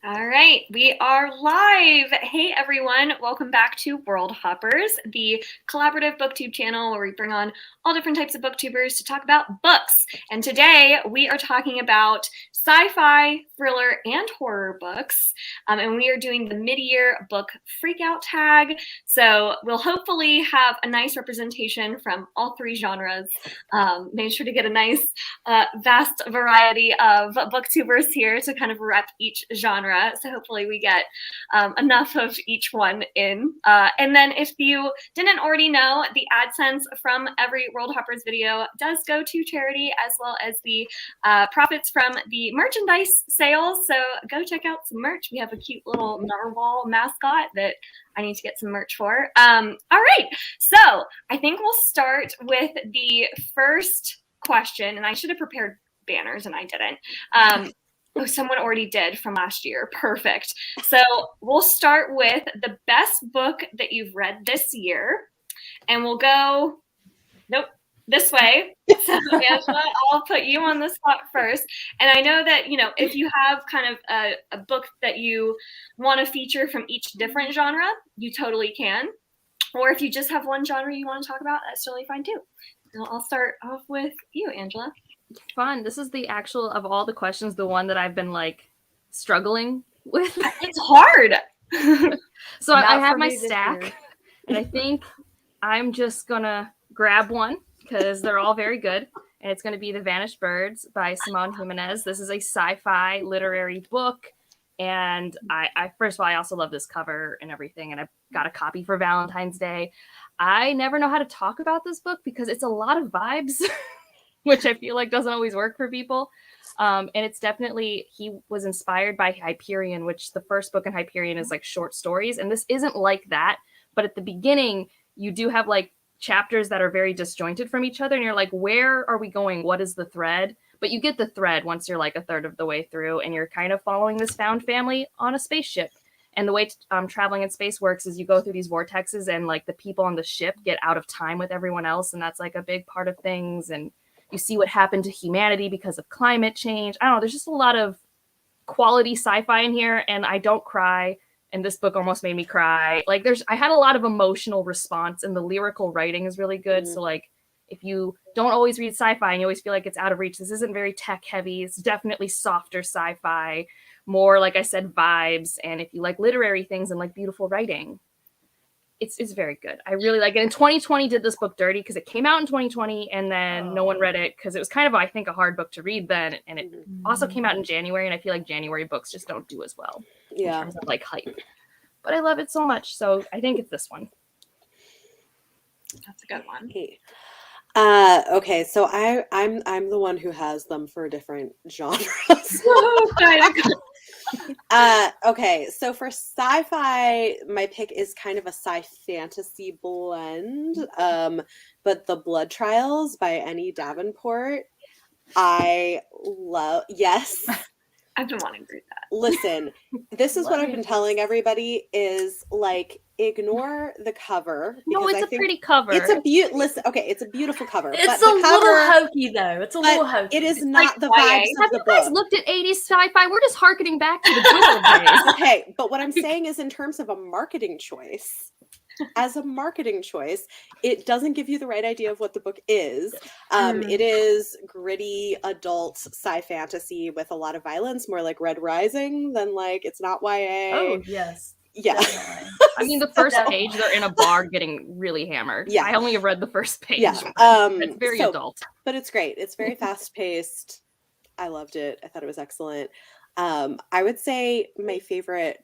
All right, we are live. Hey everyone, welcome back to Worldhoppers, the collaborative booktube channel where we bring on all different types of booktubers to talk about books. And today we are talking about sci-fi, thriller, and horror books. And we are doing the mid-year book freakout tag. So we'll hopefully have a nice representation from all three genres. Made sure to get a nice vast variety of booktubers here to kind of rep each genre. So hopefully we get enough of each one in. And then if you didn't already know, the AdSense from every Worldhoppers video does go to charity, as well as the profits from the merchandise sales. So go check out some merch. We have a cute little narwhal mascot that I need to get some merch for. All right, so I think we'll start with the first question, and I should have prepared banners and I didn't. Oh, someone already did from last year. Perfect. So we'll start with the best book that you've read this year, and we'll go, nope, this way. So Angela, I'll put you on the spot first. And I know that, if you have kind of a book that you want to feature from each different genre, you totally can. Or if you just have one genre you want to talk about, that's totally fine too. So I'll start off with you, Angela. Fun. This is the actual, of all the questions, the one that I've been struggling with. It's hard. So I have my stack, and I think I'm just gonna grab one because they're all very good. And it's going to be The Vanished Birds by Simone Jimenez. This is a sci-fi literary book. And I first of all, I also love this cover and everything. And I got a copy for Valentine's Day. I never know how to talk about this book because it's a lot of vibes, which I feel like doesn't always work for people. And it's definitely, he was inspired by Hyperion, which the first book in Hyperion is short stories. And this isn't like that. But at the beginning, you do have chapters that are very disjointed from each other. And you're like, where are we going? What is the thread? But you get the thread once you're a third of the way through, and you're kind of following this found family on a spaceship. And the way traveling in space works is you go through these vortexes, and the people on the ship get out of time with everyone else. And that's a big part of things. And you see what happened to humanity because of climate change. I don't know. There's just a lot of quality sci-fi in here, and I don't cry. And this book almost made me cry. I had a lot of emotional response, and the lyrical writing is really good. So if you don't always read sci-fi and you always feel like it's out of reach, this isn't very tech heavy. It's definitely softer sci-fi, more, like I said, vibes. And if you like literary things and beautiful writing, it's very good. I really like it. And 2020 did this book dirty because it came out in 2020 and then no one read it because it was kind of, I think, a hard book to read then. And it also came out in January, and I feel like January books just don't do as well in terms of hype. But I love it so much, so I think it's this one. That's a good one. Okay, so I'm the one who has them for different genres. Okay, so for sci-fi, my pick is kind of a sci-fantasy blend. But The Blood Trials by Annie Davenport, I love. Yes. I've been wanting to read that. Listen, this is what I've been telling everybody is ignore the cover. No, it's a pretty cover. It's a it's a beautiful cover. It's but a little hokey though. It's a little hokey. It is not the vibes of the book. Have you guys looked at 80s sci-fi? We're just harkening back to the good old days. Okay, but what I'm saying is in terms of a marketing choice, as a marketing choice, it doesn't give you the right idea of what the book is. It is gritty adult sci-fantasy with a lot of violence, more like Red Rising than it's not YA. Oh, yes. Yeah. I mean, the first page, they're in a bar getting really hammered. Yeah. I only have read the first page. Yeah. It's very adult. But it's great. It's very fast-paced. I loved it. I thought it was excellent. I would say my favorite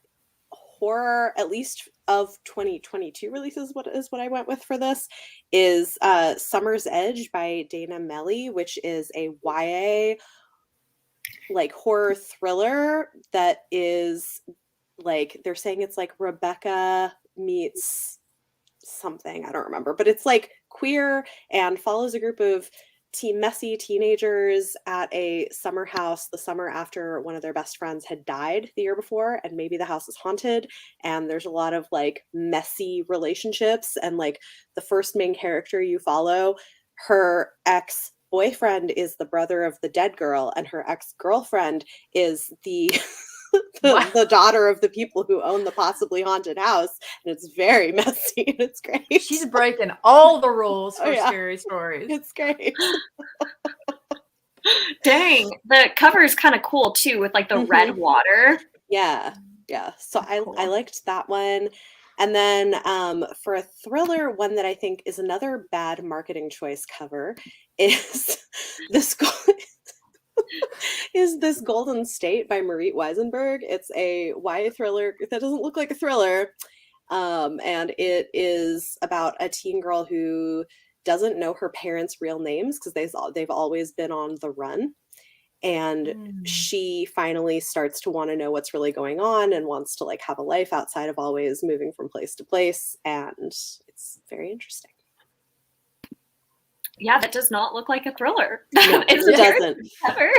horror, at least of 2022 releases, is what I went with for this, is Summer's Edge by Dana Melly, which is a YA horror thriller that is they're saying it's Rebecca meets something, I don't remember, but it's queer and follows a group of messy teenagers at a summer house the summer after one of their best friends had died the year before, and maybe the house is haunted, and there's a lot of messy relationships, and the first main character you follow, her ex-boyfriend is the brother of the dead girl, and her ex-girlfriend is the the daughter of the people who own the possibly haunted house, and it's very messy and it's great. She's breaking all the rules for Oh, yeah. scary stories. It's great. Dang, the cover is kind of cool too, with like the red water. Yeah. So Cool. I liked that one. And then for a thriller, one that I think is another bad marketing choice cover is this is this Golden State by Marit Weisenberg. It's a YA thriller that doesn't look like a thriller. And it is about a teen girl who doesn't know her parents' real names because they've always been on the run. And she finally starts to want to know what's really going on and wants to like have a life outside of always moving from place to place. And it's very interesting. Yeah, that does not look like a thriller. No, it doesn't. Cover.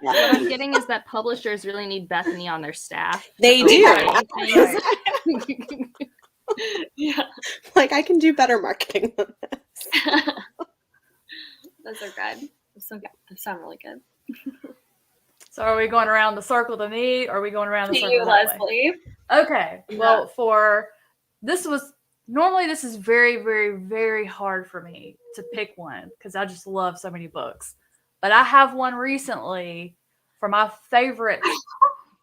Yeah. What I'm getting is that publishers really need Bethany on their staff. They So do. writing Yeah, Like, I can do better marketing than this. those are good. Those sound really good. So are we going around the circle to me, or are we going around the To circle you, that way? Leslie. Okay. Well, this is very, very, very hard for me to pick one because I just love so many books. But I have one recently for my favorite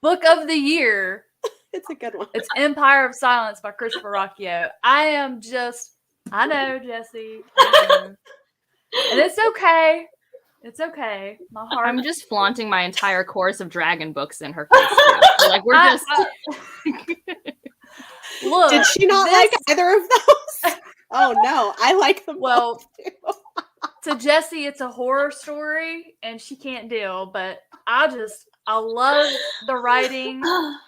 book of the year. It's a good one. It's Empire of Silence by Christopher Rocchio. I know, Jesse. I know. And it's okay. It's okay. My heart. I'm just flaunting my entire course of dragon books in her face. Too. So, like we're just. Look. Did she not like either of those? Oh no, I like them. Well, too. to Jessie, it's a horror story, and she can't deal. But I love the writing.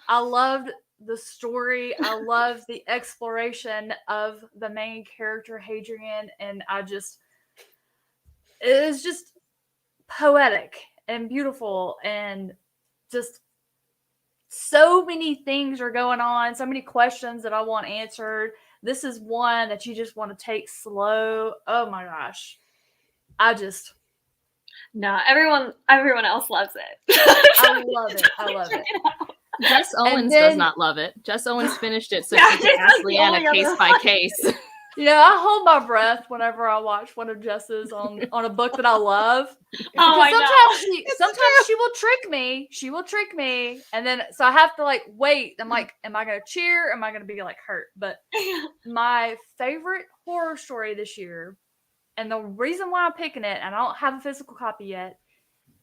I loved the story. I love the exploration of the main character, Hadrian, and it is just poetic and beautiful, and just so many things are going on, so many questions that I want answered. This is one that you just want to take slow. Oh my gosh. No, everyone else loves it. I love it. I love it. Jess Owens does not love it. Jess Owens finished it so she could ask Leanna case by case. I hold my breath whenever I watch one of Jess's on a book that I love. Sometimes she will trick me. She will trick me. And then, so I have to like, wait. I'm like, am I going to cheer? Am I going to be like hurt? But my favorite horror story this year, and the reason why I'm picking it, and I don't have a physical copy yet,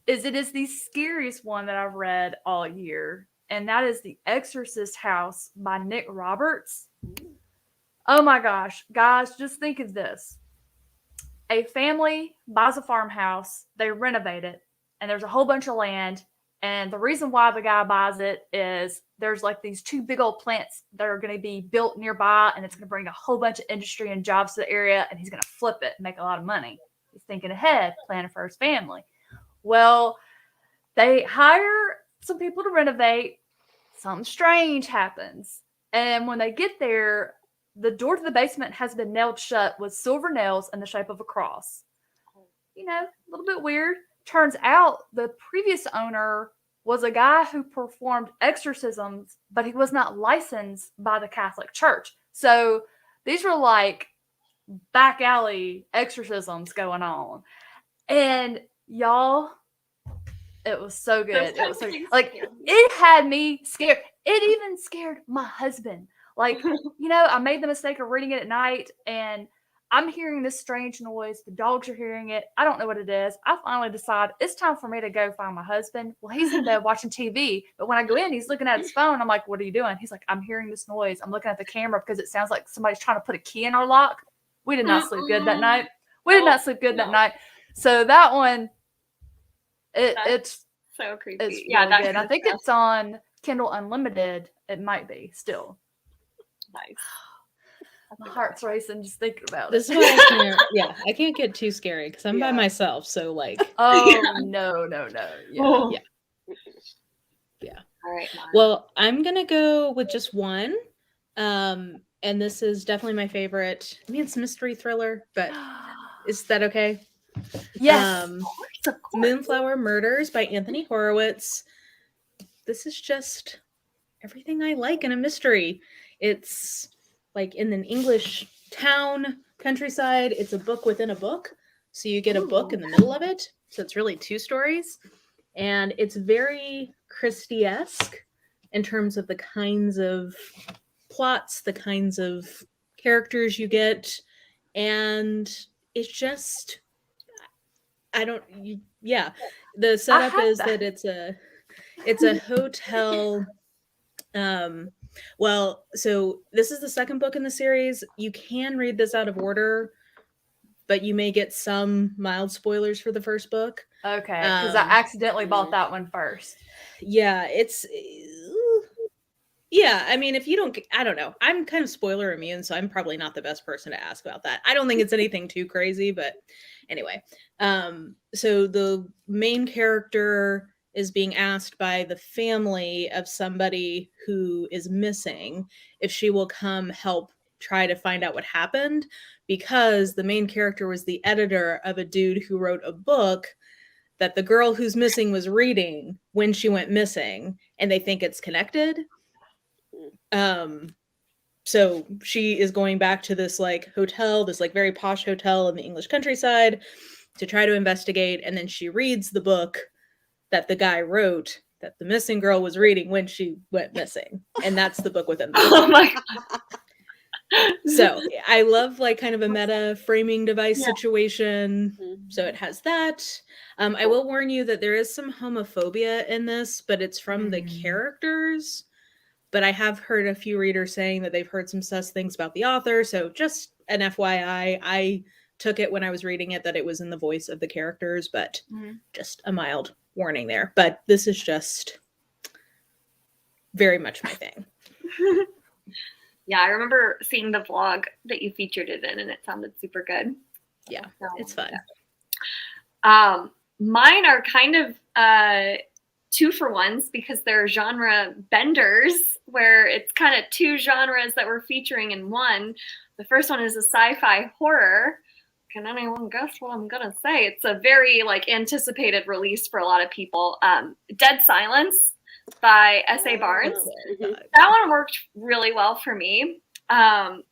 is it is the scariest one that I've read all year. And that is The Exorcist House by Nick Roberts. Oh my gosh, guys, just think of this. A family buys a farmhouse, they renovate it, and there's a whole bunch of land. And the reason why the guy buys it is there's like these two big old plants that are going to be built nearby, and it's going to bring a whole bunch of industry and jobs to the area, and he's going to flip it and make a lot of money. He's thinking ahead, planning for his family. Well, they hire some people to renovate. Something strange happens. And when they get there, the door to the basement has been nailed shut with silver nails in the shape of a cross. A little bit weird. Turns out the previous owner was a guy who performed exorcisms, but he was not licensed by the Catholic Church. So these were like back alley exorcisms going on. And y'all, it was so good. It was so good. Like, it had me scared. It even scared my husband. Like, I made the mistake of reading it at night, and I'm hearing this strange noise. The dogs are hearing it. I don't know what it is. I finally decide it's time for me to go find my husband. Well, he's in bed watching TV. But when I go in, he's looking at his phone. I'm like, what are you doing? He's like, I'm hearing this noise. I'm looking at the camera because it sounds like somebody's trying to put a key in our lock. We did not sleep good that night. That night. So that one, it's so creepy. It's really good. I think it's on Kindle Unlimited. It might be still. Nice. My heart's racing just thinking about This it. is why I can't get too scary because I'm by myself. So like, no. Yeah. Yeah. All right. Well, I'm gonna go with just one. And this is definitely my favorite. I mean, it's a mystery thriller, but is that okay? Yes. Of course. Moonflower Murders by Anthony Horowitz. this is just everything I like in a mystery. It's like in an English town, countryside. It's a book within a book. So you get a book in the middle of it. So it's really 2 stories. And it's very Christie-esque in terms of the kinds of plots, the kinds of characters you get. And it's just, the setup is that it's a hotel. Well, so this is the second book in the series. You can read this out of order, but you may get some mild spoilers for the first book. Okay, because I accidentally bought that one first. Yeah, I mean, if you don't, I don't know. I'm kind of spoiler immune, so I'm probably not the best person to ask about that. I don't think it's anything too crazy, but anyway. So the main character is being asked by the family of somebody who is missing if she will come help try to find out what happened, because the main character was the editor of a dude who wrote a book that the girl who's missing was reading when she went missing, and they think it's connected. So she is going back to this like hotel, this like very posh hotel in the English countryside to try to investigate, and then she reads the book that the guy wrote that the missing girl was reading when she went missing, and that's the book within the book. Oh my god. So I love like kind of a meta framing device situation. So it has that. I will warn you that there is some homophobia in this, but it's from the characters. But I have heard a few readers saying that they've heard some sus things about the author. So just an FYI, I took it when I was reading it that it was in the voice of the characters, but just a mild warning there. But this is just very much my thing. Yeah, I remember seeing the vlog that you featured it in, and it sounded super good. Yeah, it's fun. Mine are kind of 2-for-1s because they're genre benders, where it's kind of 2 genres that we're featuring in one. The first one is a sci-fi horror. Can anyone guess what I'm gonna say? It's a very like anticipated release for a lot of people. Dead Silence by S.A. Barnes. That one worked really well for me.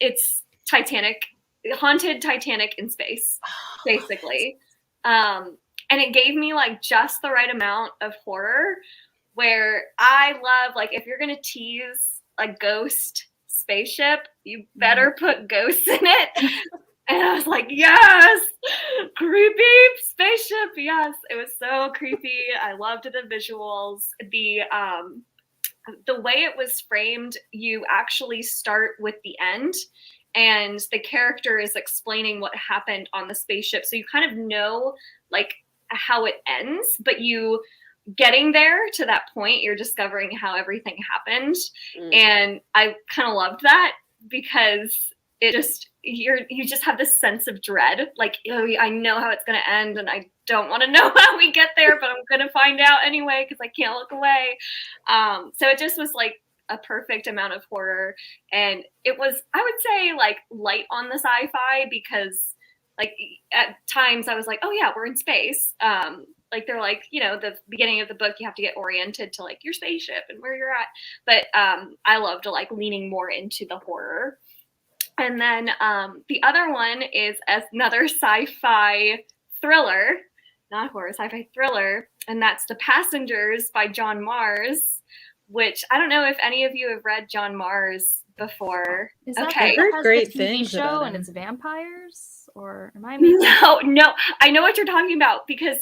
It's Titanic, haunted Titanic in space, basically. And it gave me like just the right amount of horror, where I love, like, if you're gonna tease a ghost spaceship, you better put ghosts in it. And I was like, yes, creepy spaceship. Yes, it was so creepy. I loved the visuals. The way it was framed, you actually start with the end, and the character is explaining what happened on the spaceship. So you kind of know like how it ends, but you getting there to that point, you're discovering how everything happened. And I kind of loved that because it just, you just have this sense of dread. Like, oh, I know how it's going to end, and I don't want to know how we get there, but I'm going to find out anyway because I can't look away. So it just was like a perfect amount of horror. And it was, I would say, like light on the sci-fi, because like at times I was like, oh yeah, we're in space. Like they're like, you know, the beginning of the book, you have to get oriented to like your spaceship and where you're at. But I loved like leaning more into the horror. And then the other one is another sci-fi thriller, not horror, sci-fi thriller, and that's The Passengers by John Mars, which I don't know if any of you have read John Mars before. Is that I heard great the TV things show about and him. it's vampires? Or am I making No, I know what you're talking about, because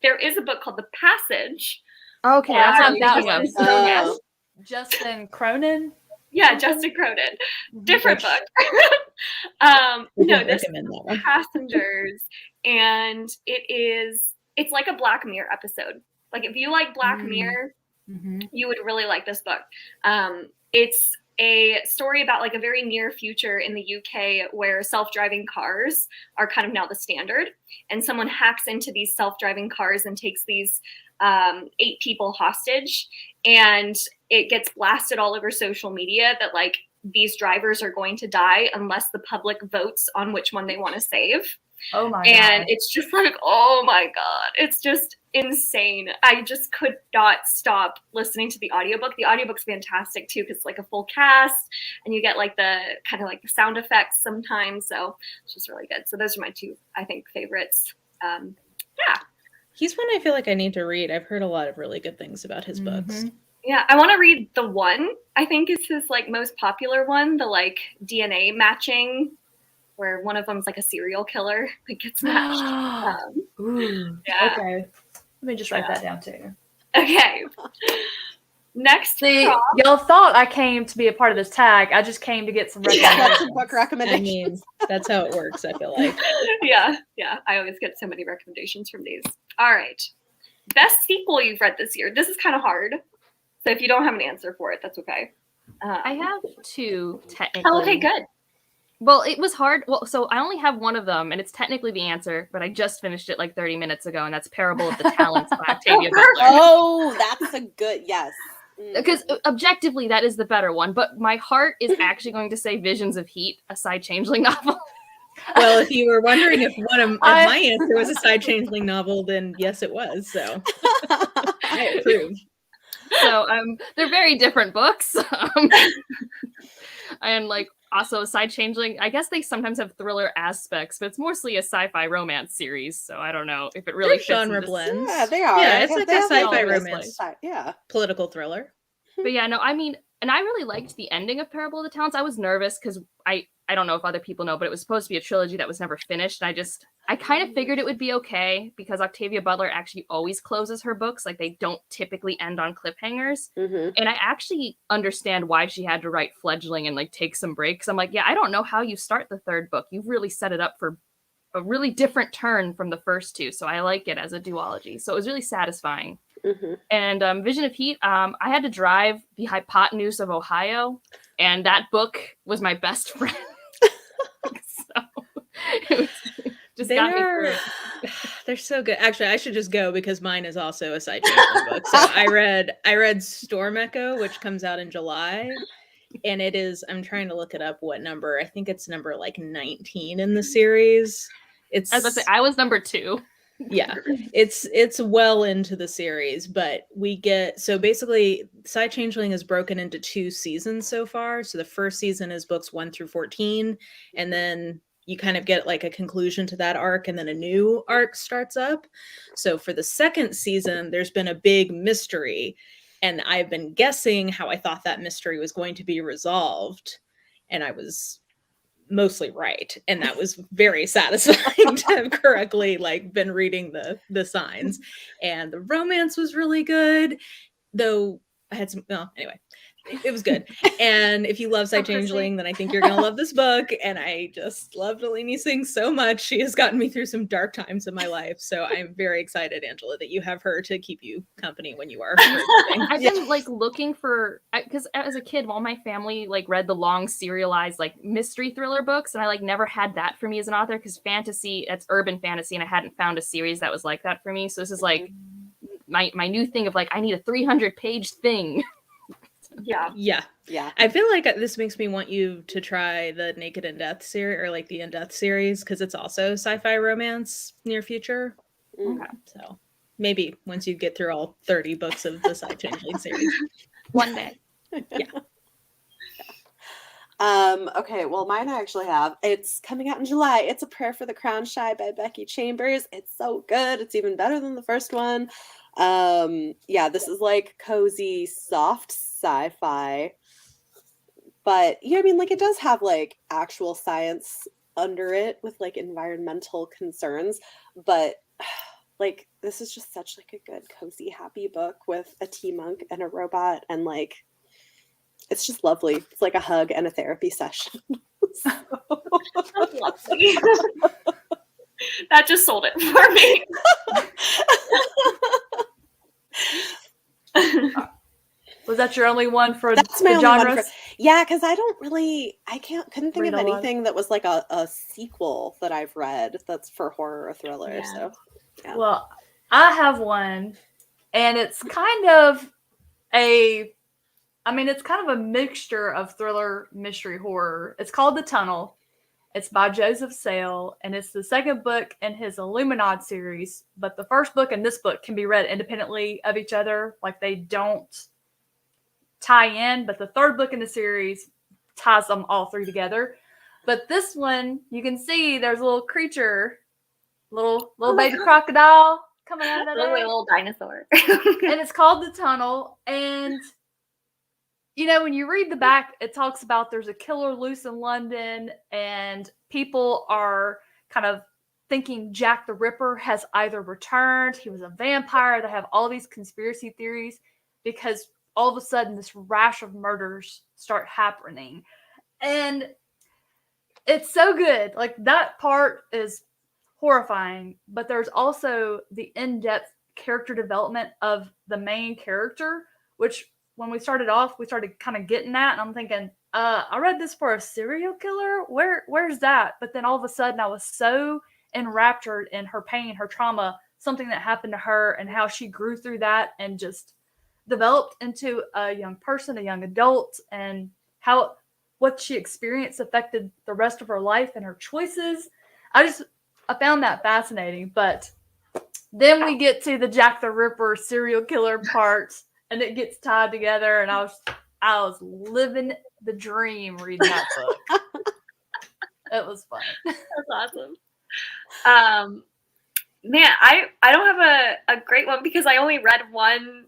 there is a book called The Passage. Okay, Yeah, that's what that I'm one. thinking of. Yes. Justin Cronin. Yeah, Justin Cronin. Different book. No, this is Passengers, and it's like a Black Mirror episode. Like if you like Black Mirror, you would really like this book. It's a story about like a very near future in the UK where self-driving cars are kind of now the standard, and someone hacks into these self-driving cars and takes these 8 people hostage, and it gets blasted all over social media that like these drivers are going to die unless the public votes on which one they want to save. Oh my And God. it's just like, oh my God, it's just insane. I just could not stop listening to the audiobook. The audiobook's fantastic too because it's like a full cast and you get like the kind of like the sound effects sometimes. So it's just really good. So those are my two, I think, favorites. Yeah. He's one I feel like I need to read. I've heard a lot of really good things about his books. Yeah, I want to read the one, I think is his like most popular one, the like DNA matching, where one of them's like a serial killer that gets matched. Ooh. Yeah. Okay. Let me just write that down too. Okay. Next, See, prop. y'all thought I came to be a part of this tag. I just came to get some recommendations. Book I recommendations. mean, that's how it works, I feel like. Yeah. I always get so many recommendations from these. All right. Best sequel you've read this year. This is kind of hard. So if you don't have an answer for it, that's okay. I have two technically. Oh, okay, good. Well, it was hard. Well, so I only have one of them, and it's technically the answer, but I just finished it like 30 minutes ago, and that's Parable of the Talents by Octavia Butler. Oh, that's a good, yes. Because objectively, that is the better one, but my heart is actually going to say Visions of Heat, a Side Changeling novel. Well, if you were wondering if one of my answer was a Side Changeling novel, then yes, it was. So I approve. So they're very different books. And like also Side Changeling, I guess they sometimes have thriller aspects, but it's mostly a sci-fi romance series. So I don't know if it really fits genre into- blends. Yeah, they are. Yeah, it's like They a have sci-fi all this, romance. like, yeah. Political thriller. But yeah, no, I mean, and I really liked the ending of Parable of the Talents. I was nervous because I don't know if other people know, but it was supposed to be a trilogy that was never finished. And I kind of figured it would be okay because Octavia Butler actually always closes her books. Like they don't typically end on cliffhangers. Mm-hmm. And I actually understand why she had to write Fledgling and like take some breaks. I'm like, yeah, I don't know how you start the third book. You've really set it up for a really different turn from the first two. So I like it as a duology. So it was really satisfying. Mm-hmm. And Vision of Heat, I had to drive the hypotenuse of Ohio, and that book was my best friend. So it just got me through it. They're so good. Actually, I should just go because mine is also a Side Changeling book. So I read Storm Echo, which comes out in July. And it is, I'm trying to look it up what number. I think it's number like 19 in the series. It's I was about to say, I was number 2. Yeah, it's well into the series, but we get, so basically Side Changeling is broken into 2 seasons so far. So the first season is books 1 through 14, and then you kind of get like a conclusion to that arc, and then a new arc starts up. So for the second season, there's been a big mystery, and I've been guessing how I thought that mystery was going to be resolved, and I was mostly right, and that was very satisfying to have correctly like been reading the signs. And the romance was really good, though I had some, well, anyway, it was good. And if you love Side Changeling, then I think you're gonna love this book. And I just love Delaney Singh so much. She has gotten me through some dark times in my life, so I'm very excited, Angela, that you have her to keep you company when you are reading. I've been like looking for, because as a kid, all my family like read the long serialized like mystery thriller books, and I like never had that for me as an author because fantasy, it's urban fantasy, and I hadn't found a series that was like that for me. So this is like my new thing of like, I need a 300-page thing. Yeah. I feel like this makes me want you to try the Naked in Death series, or like the In Death series, because it's also sci-fi romance near future. Okay. So maybe once you get through all 30 books of the Side Changeling series. One day. Okay, well, mine I actually have. It's coming out in July. It's A Prayer for the Crown Shy by Becky Chambers. It's so good. It's even better than the first one. This is like cozy, soft sci-fi. But, I mean, like, it does have, like, actual science under it with, like, environmental concerns. But, like, this is just such, like, a good, cozy, happy book with a tea monk and a robot. And, like, it's just lovely. It's like a hug and a therapy session. Lovely. That just sold it for me. Was that your only one for That's my the only one genres? yeah, because couldn't think Read of a lot. anything that was like a sequel that I've read that's for horror or thriller. Yeah. So, yeah. Well, I have one, and it's kind of it's kind of a mixture of thriller, mystery, horror. It's called The Tunnel, It's by Joseph Sale, and it's the second book in his Illuminati series. But the first book and this book can be read independently of each other. Like, they don't tie in, but the third book in the series ties them all three together. But this one, you can see there's a little creature, little baby crocodile coming out of there. Little dinosaur. And it's called The Tunnel. And you know, when you read the back, it talks about there's a killer loose in London, and people are kind of thinking Jack the Ripper has either returned, he was a vampire. They have all these conspiracy theories because all of a sudden this rash of murders start happening. And it's so good. Like, that part is horrifying, but there's also the in-depth character development of the main character, which when we started off, we started kind of getting that, and I'm thinking, I read this for a serial killer? Where's that? But then all of a sudden I was so enraptured in her pain, her trauma, something that happened to her, and how she grew through that and just developed into a young person, a young adult, and how what she experienced affected the rest of her life and her choices. I found that fascinating. But then we get to the Jack the Ripper serial killer part, and it gets tied together, and I was living the dream reading that book. It was fun. That's awesome. Man, I don't have a great one because I only read one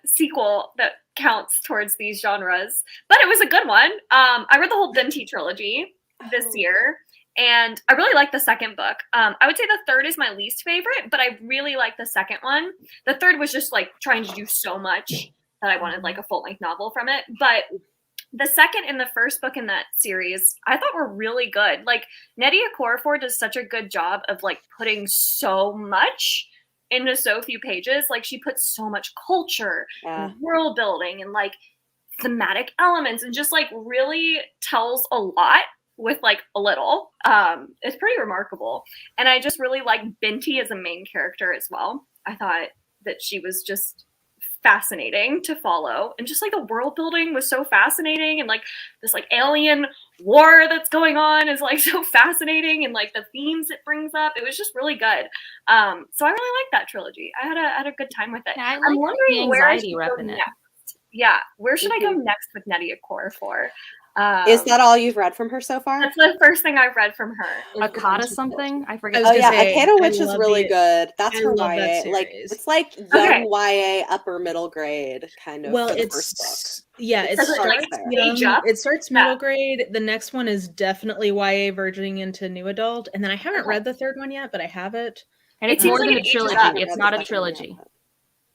sequel that counts towards these genres, but it was a good one. I read the whole Dinty trilogy this year, and I really liked the second book. I would say the third is my least favorite, but I really liked the second one. The third was just like trying to do so much that I wanted like a full-length novel from it. But the second and the first book in that series, I thought were really good. Like, Nnedi Okorafor does such a good job of like putting so much into so few pages. Like, she puts so much culture and world building and like thematic elements, and just like really tells a lot with like a little. It's pretty remarkable. And I just really like Binti as a main character as well. I thought that she was just fascinating to follow, and just like the world building was so fascinating, and like this like alien war that's going on is like so fascinating, and like the themes it brings up, it was just really good. So I really liked that trilogy. I had a good time with it. Yeah, I'm wondering where I should go repping it. next. Yeah, where should I go next with Nnedi Okorafor? Is that all you've read from her so far? That's the first thing I've read from her. Akata something? I forget. Oh yeah, Akata Witch is really good. That's her YA. Like, it's like young YA, upper middle grade kind of. Well, it's first book. Yeah, it starts middle grade. The next one is definitely YA verging into new adult, and then I haven't read the third one yet, but I have it. And it's more than a trilogy. It's not a trilogy.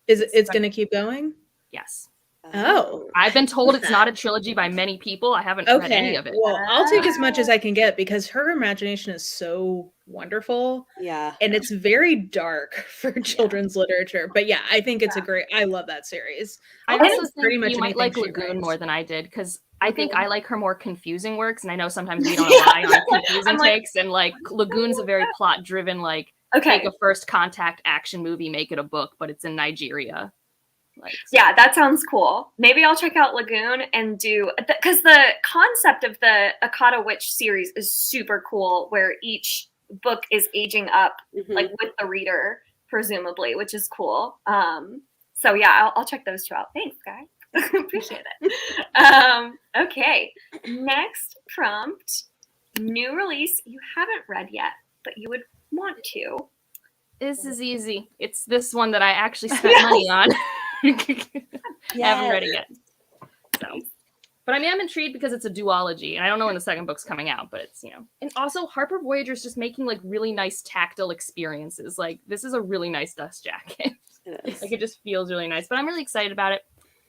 It's going to keep going? Yes. Oh, I've been told it's not a trilogy by many people. I haven't read any of it. Well, I'll take as much as I can get because her imagination is so wonderful. Yeah. And it's very dark for children's literature. But yeah, I think it's I love that series. I also think you might like Lagoon more than I did, because I think I like her more confusing works. And I know sometimes we don't rely on confusing takes. And like Lagoon's a very plot driven, like take a first contact action movie, make it a book, but it's in Nigeria. Like, yeah, that sounds cool. Maybe I'll check out Lagoon and do, because the concept of the Akata Witch series is super cool, where each book is aging up like with the reader, presumably, which is cool. So yeah, I'll check those two out. Thanks, guys. Appreciate it. Okay, next prompt, new release you haven't read yet, but you would want to. This is easy. It's this one that I actually spent money on. I haven't read it yet. So, but I mean, I'm intrigued because it's a duology, and I don't know when the second book's coming out, but it's, and also Harper Voyager's just making like really nice tactile experiences. Like, this is a really nice dust jacket. It is. Like, it just feels really nice, but I'm really excited about it.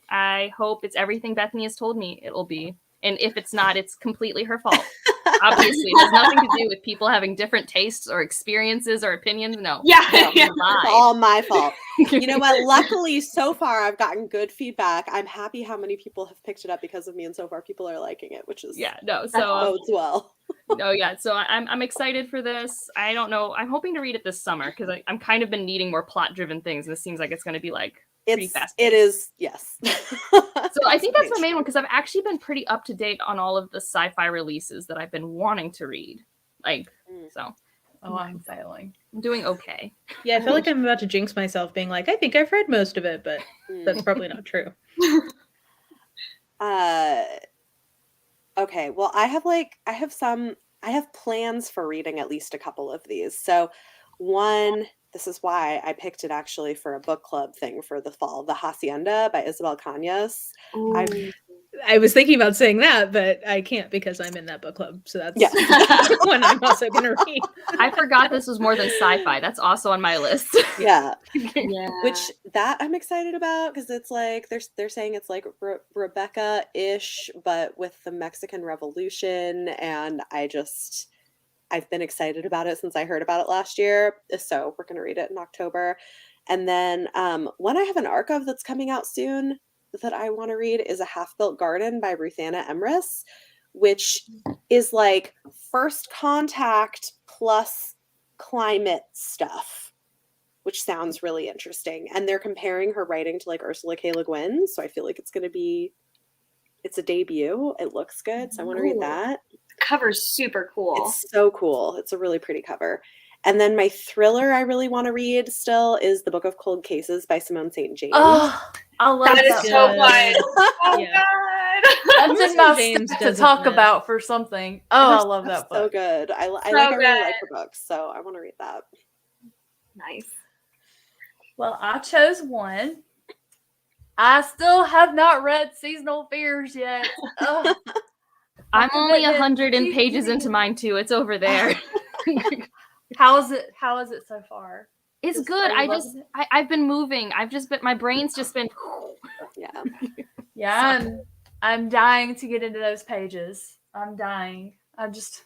I hope it's everything Bethany has told me it'll be. And if it's not, it's completely her fault. Obviously, it has nothing to do with people having different tastes or experiences or opinions. No. It's all my fault. You know what? Luckily, so far, I've gotten good feedback. I'm happy how many people have picked it up because of me, and so far, people are liking it, which is bodes well. So I'm excited for this. I don't know. I'm hoping to read it this summer because I'm kind of been needing more plot-driven things, and this seems like it's going to be like pretty fast. It is, yes. So I think that's my main one because I've actually been pretty up to date on all of the sci-fi releases that I've been wanting to read. So. Oh, I'm failing. I'm doing okay. Yeah, I feel like I'm about to jinx myself being like, I think I've read most of it, but that's probably not true. Okay, well, I have plans for reading at least a couple of these. So one, this is why I picked it actually for a book club thing for the fall, The Hacienda by Isabel Cañas. I was thinking about saying that, but I can't because I'm in that book club. So that's one I'm also going to read. I forgot this was more than sci-fi. That's also on my list. Yeah. Which that I'm excited about because it's like they're saying it's like Rebecca-ish, but with the Mexican Revolution, and I've been excited about it since I heard about it last year. So we're going to read it in October. And then one I have an arc of that's coming out soon that I want to read is A Half-Built Garden by Ruthanna Emrys, which is like first contact plus climate stuff, which sounds really interesting. And they're comparing her writing to like Ursula K. Le Guin, so I feel like it's a debut. It looks good, so I want to read that. The cover's super cool. It's so cool. It's a really pretty cover. And then my thriller I really want to read still is The Book of Cold Cases by Simone St. James. Oh, I love that. That is so fun. Oh, Yeah. God. That's in my stuff to talk about for something. Oh, I love that book. So good. I really like her books, so I want to read that. Nice. Well, I chose one. I still have not read Seasonal Fears yet. Oh. I'm only 100 pages into mine too. It's over there. How is it so far? It's good. I've been moving. My brain's just been. Yeah. I'm dying to get into those pages. I'm dying. I just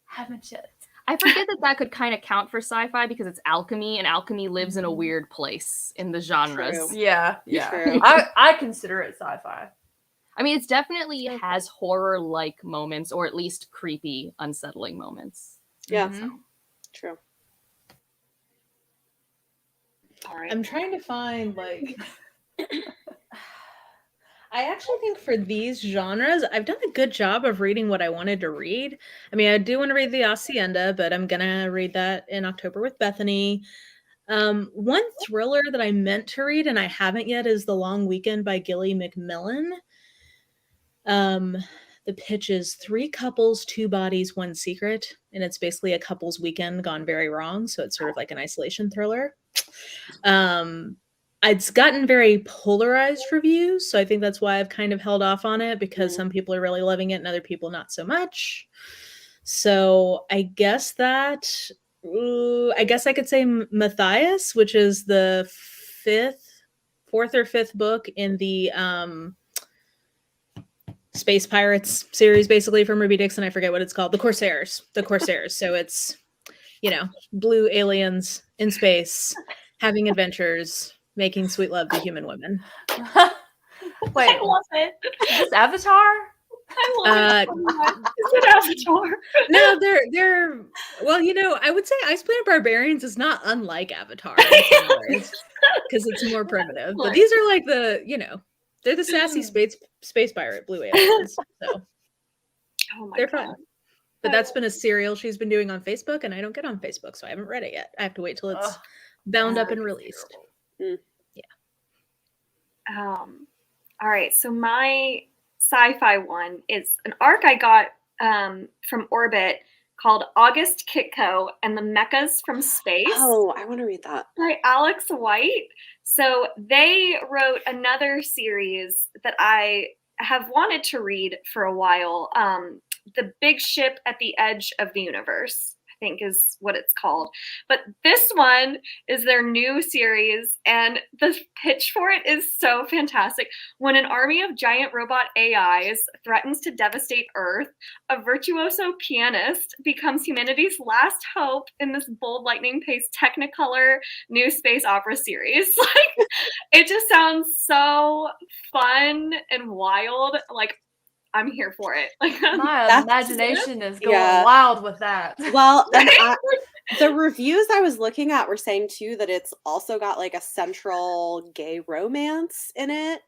haven't yet. I forget that could kind of count for sci-fi because it's alchemy, and alchemy lives in a weird place in the genres. True. Yeah. True. I consider it sci-fi. I mean, it definitely has horror-like moments, or at least creepy, unsettling moments. Yeah, True. All right. I'm trying to find like I actually think for these genres, I've done a good job of reading what I wanted to read. I mean, I do want to read The Hacienda, but I'm gonna read that in October with Bethany. One thriller that I meant to read and I haven't yet is The Long Weekend by Gilly McMillan. The pitch is 3 couples, 2 bodies, 1 secret, and it's basically a couple's weekend gone very wrong. So it's sort of like an isolation thriller. It's gotten very polarized reviews, so I think that's why I've kind of held off on it because some people are really loving it and other people not so much. So I guess I could say Matthias, which is the 4th or 5th book in the Space Pirates series, basically from Ruby Dixon. I forget what it's called. The Corsairs. So it's, blue aliens in space having adventures, making sweet love to human women. Wait, I love it. Is this Avatar? I love it so much. Is it Avatar? No, they're well, I would say Ice Planet Barbarians is not unlike Avatar because it's more primitive. But these are like they're the sassy space pirate blue aliens. So they're fun. But that's been a serial she's been doing on Facebook, and I don't get on Facebook, so I haven't read it yet. I have to wait till it's bound up and released. Yeah. All right. So my sci-fi one is an arc I got from Orbit called August Kitco and the Mechas from Space. Oh, I want to read that. By Alex White. So they wrote another series that I have wanted to read for a while. The Big Ship at the Edge of the Universe, I think is what it's called. But this one is their new series, and the pitch for it is so fantastic. When an army of giant robot AIs threatens to devastate Earth, a virtuoso pianist becomes humanity's last hope in this bold, lightning-paced Technicolor new space opera series. It just sounds so fun and wild. I'm here for it. Like, My imagination is going Yeah. wild with that. Well, and the reviews I was looking at were saying too that it's also got like a central gay romance in it,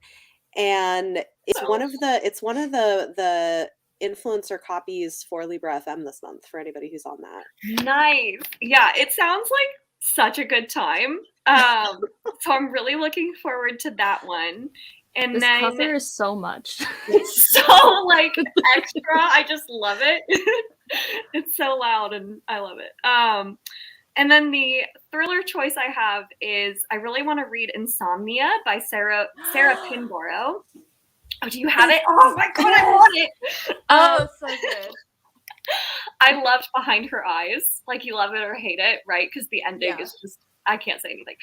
and it's one of the influencer copies for Libra FM this month for anybody who's on that. nice. Yeah, it sounds like such a good time. So I'm really looking forward to that one. And This then cover is so much. it's so like extra. I just love it. It's so loud and I love it. And then the thriller choice I have is I really want to read Insomnia by Sarah Pinborough. Oh, do you have it? Oh my god, I want it. Oh, so good. I loved Behind Her Eyes. Like, you love it or hate it, right? Because the ending is just, I can't say anything.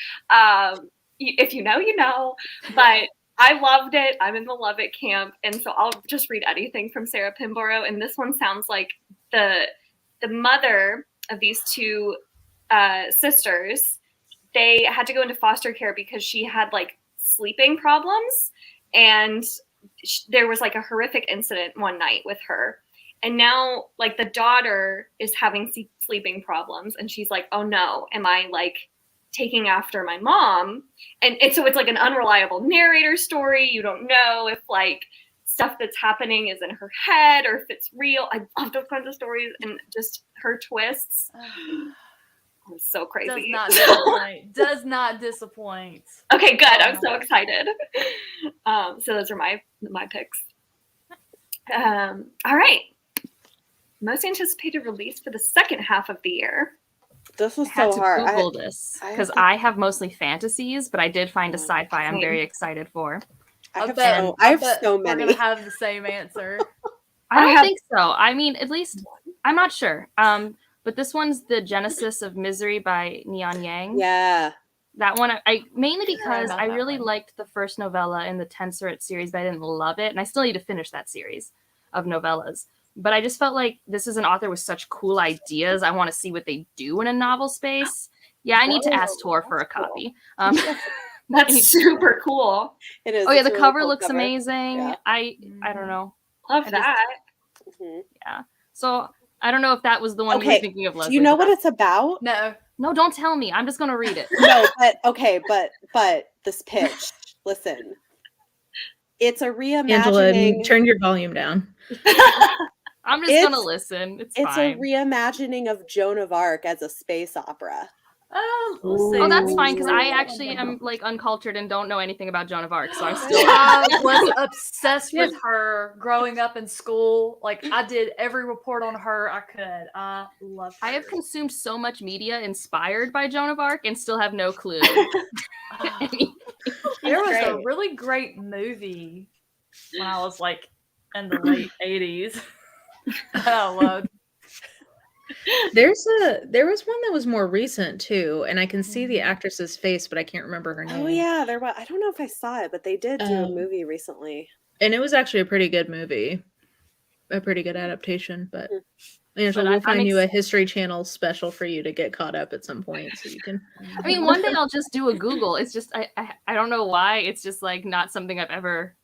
If you know, you know. But I loved it. I'm in the love it camp. And so I'll just read anything from Sarah Pinborough. And this one sounds like the mother of these two sisters, they had to go into foster care because she had like sleeping problems. And there was like a horrific incident one night with her. And now, like, the daughter is having sleeping problems. And she's like, oh, no, am I, like, taking after my mom? And so it's, like, an unreliable narrator story. You don't know if, like, stuff that's happening is in her head or if it's real. I love those kinds of stories. And just her twists. It's so crazy. Does not disappoint. Okay, good. I'm so excited. So those are my picks. All right. Most anticipated release for the second half of the year. This was I had so to hard. Google this because I have mostly fantasies, but I did find a sci-fi I'm very excited for. I have so many. We're gonna have the same answer. I don't think so. I mean, at least I'm not sure. But this one's The Genesis of Misery by Neon Yang. Yeah. That one, I mainly because I really one. liked the first novella in the Tenseret series, but I didn't love it, and I still need to finish that series of novellas. But I just felt like this is an author with such cool ideas. I want to see what they do in a novel space. Yeah, I need to ask Tor for a copy. That's super cool. It is. Oh yeah, It's the a really cover cool looks cover. amazing. Yeah. I don't know. Love that. Yeah. So I don't know if that was the one you were thinking of, Leslie. Do you know what it's about? No, don't tell me. I'm just gonna read it. No, but this pitch. Listen, it's a reimagining. Angela, turn your volume down. I'm just gonna listen. It's fine. A reimagining of Joan of Arc as a space opera. Oh, that's fine because I actually am like uncultured and don't know anything about Joan of Arc, so I'm still. I was obsessed with her growing up in school. Like, I did every report on her I could. I love her. I have consumed so much media inspired by Joan of Arc and still have no clue. There was a really great movie when I was like in the late 80s. I loved. There was one that was more recent too, and I can see the actress's face, but I can't remember her name. Oh yeah, there was. I don't know if I saw it, but they did do a movie recently, and it was actually a pretty good movie, a pretty good adaptation. But Angela, we'll find you a History Channel special for you to get caught up at some point, so you can. I mean, one day I'll just do a Google. It's just I don't know why. It's just like not something I've ever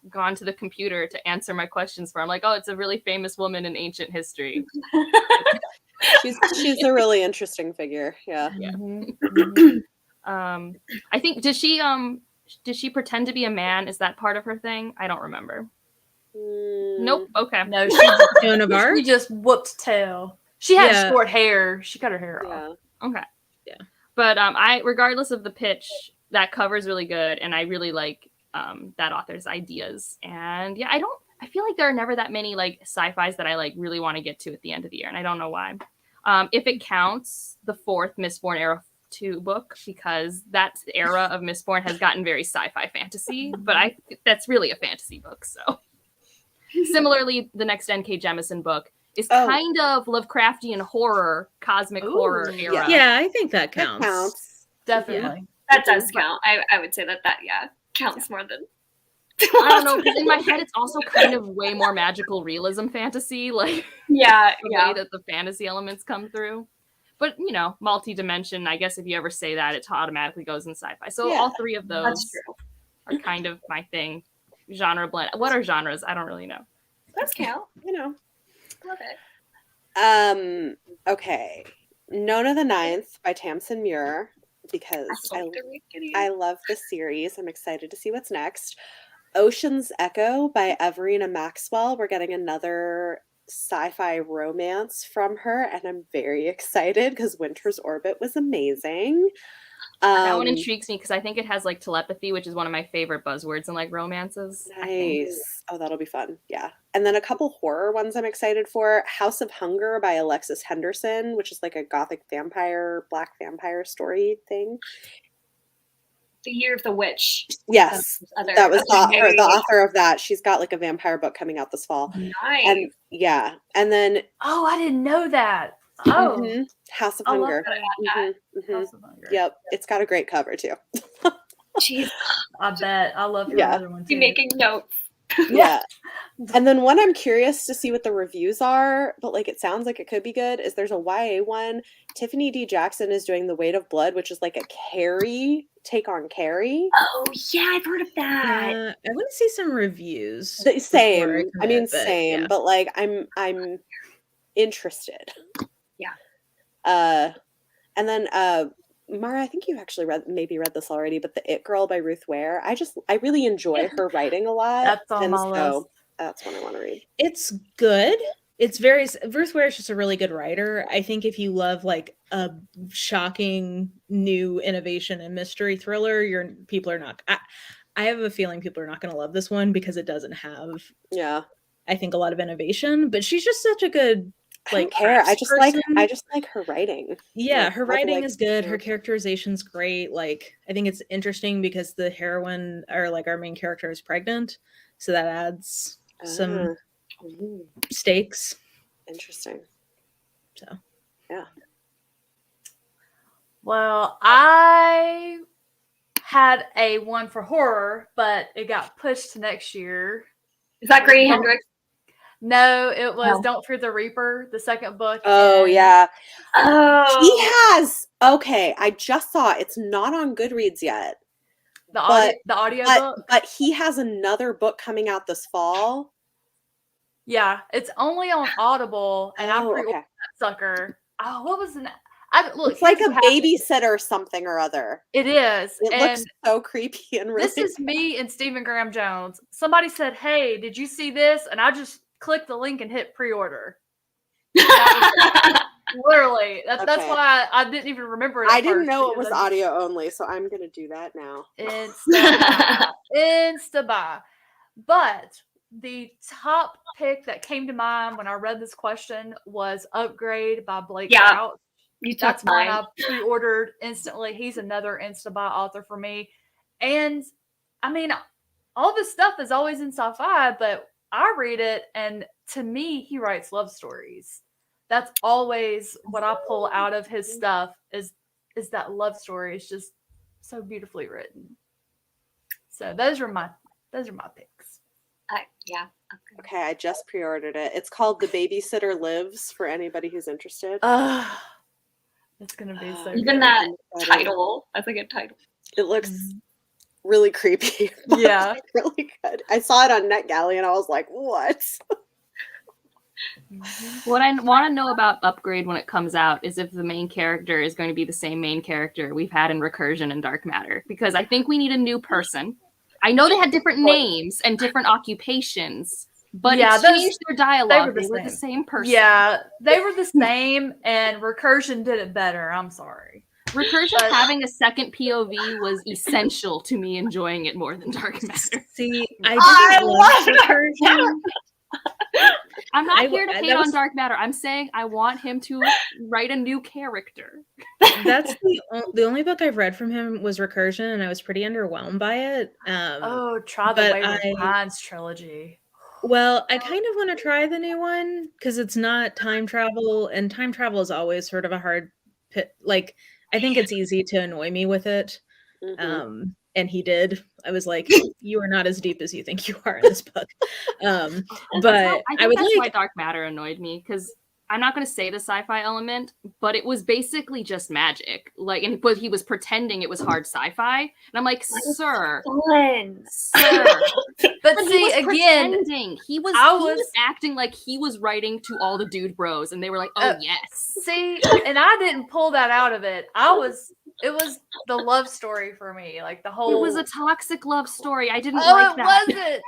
gone to the computer to answer my questions for. I'm like, oh, it's a really famous woman in ancient history. She's a really interesting figure. Yeah. I think did she pretend to be a man? Is that part of her thing? I don't remember. Nope. Okay. No, Joan of Arc. She just whooped tail. She had short hair. She cut her hair off. Okay. Yeah. But regardless of the pitch, that cover is really good, and I really like that author's ideas. And yeah, I feel like there are never that many like sci-fis that I like really want to get to at the end of the year, and I don't know why. If it counts, the fourth Mistborn Era 2 book, because that era of Mistborn has gotten very sci-fi fantasy, but that's really a fantasy book. So similarly, the next N.K. Jemisin book is kind of Lovecraftian horror, cosmic horror era. Yeah, I think that counts. That counts. Definitely. That does count. I would say that counts more than. I don't know, because in my head it's also kind of way more magical realism fantasy, like the way that the fantasy elements come through. But multi-dimension, I guess if you ever say that, it automatically goes in sci-fi. So all three of those are kind of my thing. Genre blend. What are genres? I don't really know. Those count. You know. Love it. Okay. Nona the Ninth by Tamsin Muir, because I love this series. I'm excited to see what's next. Ocean's Echo by Everina Maxwell. We're getting another sci-fi romance from her, and I'm very excited because Winter's Orbit was amazing. That one intrigues me because I think it has like telepathy, which is one of my favorite buzzwords in like romances. Nice. Oh, that'll be fun. Yeah. And then a couple horror ones I'm excited for. House of Hunger by Alexis Henderson, which is like a gothic vampire, black vampire story thing. The Year of the Witch. Yes. That was the author of that. She's got like a vampire book coming out this fall. Nice. And yeah. And then oh, I didn't know that. Oh, House of Hunger. House of Hunger. Yep, it's got a great cover too. Jeez, I bet. I love your other one too. Be making notes. Yeah. And then one I'm curious to see what the reviews are, but like it sounds like it could be good, is there's a YA one. Tiffany D. Jackson is doing The Weight of Blood, which is like a Carrie take on Carrie. Oh yeah, I've heard of that. I want to see some reviews. Same. I mean, same. But like I'm interested. Yeah. And then Mara, I think you've actually read this already, but The It Girl by Ruth Ware. I really enjoy her writing a lot. That's on my list. That's one I want to read. It's good. Ruth Ware is just a really good writer. I think if you love like a shocking new innovation and mystery thriller, people are not. I have a feeling people are not going to love this one because it doesn't have. Yeah. I think a lot of innovation, but she's just such a good. I don't care. I just like her writing. Yeah, like, her writing is good. Her characterization's great. Like, I think it's interesting because the heroine or like our main character is pregnant, so that adds some stakes. Interesting. So, yeah. Well, I had a one for horror, but it got pushed to next year. Is that Grady Hendrix? No, it was Don't Fear the Reaper, the second book. Oh, yeah. Oh. He has. Okay, I just saw it's not on Goodreads yet. The audio book? But he has another book coming out this fall. Yeah, it's only on Audible, and I pre-ordered that sucker. Oh, what was the look, it's like a babysitter something or other. It is. It looks so creepy and really. This is me and Stephen Graham Jones. Somebody said, "Hey, did you see this?" And I just clicked the link and hit pre-order. Literally, that's why I didn't even remember it. I didn't know it was audio only, so I'm gonna do that now. Insta buy. But the top pick that came to mind when I read this question was Upgrade by Blake Crouch. That's mine. I pre-ordered instantly. He's another Insta buy author for me. And I mean, all this stuff is always in sci-fi, but I read it, and to me, he writes love stories. That's always what I pull out of his stuff is that love story. It's just so beautifully written. So those are my picks. Yeah. Okay, I just pre-ordered it. It's called The Babysitter Lives for anybody who's interested. It's gonna be so even good. that title. That's a good title. It looks really creepy. Yeah. Really good. I saw it on NetGalley and I was like, what? What I want to know about Upgrade when it comes out is if the main character is going to be the same main character we've had in Recursion and Dark Matter, because I think we need a new person. I know they had different names and different occupations, but it changed their dialogue. They were the same person. Yeah, they were the same, and Recursion did it better. I'm sorry. Recursion having a second POV was essential to me enjoying it more than Dark Matter. See, I love Recursion. I'm not here to hate on Dark Matter. I'm saying I want him to write a new character. That's the only book I've read from him was Recursion, and I was pretty underwhelmed by it. Try the Wayward Pines trilogy. Well, I kind of want to try the new one because it's not time travel, and time travel is always sort of a hard pit. Like, I think it's easy to annoy me with it. Mm-hmm. And he did. I was like, you are not as deep as you think you are in this book. But I would that's why Dark Matter annoyed me, because I'm not going to say the sci-fi element, but it was basically just magic. But he was pretending it was hard sci-fi, and I'm like, sir. Fun. But see, again, pretending. He was acting like he was writing to all the dude bros, and they were like, "Oh yes." See, and I didn't pull that out of it. It was the love story for me, like the whole. It was a toxic love story. I didn't Oh, like it that. wasn't.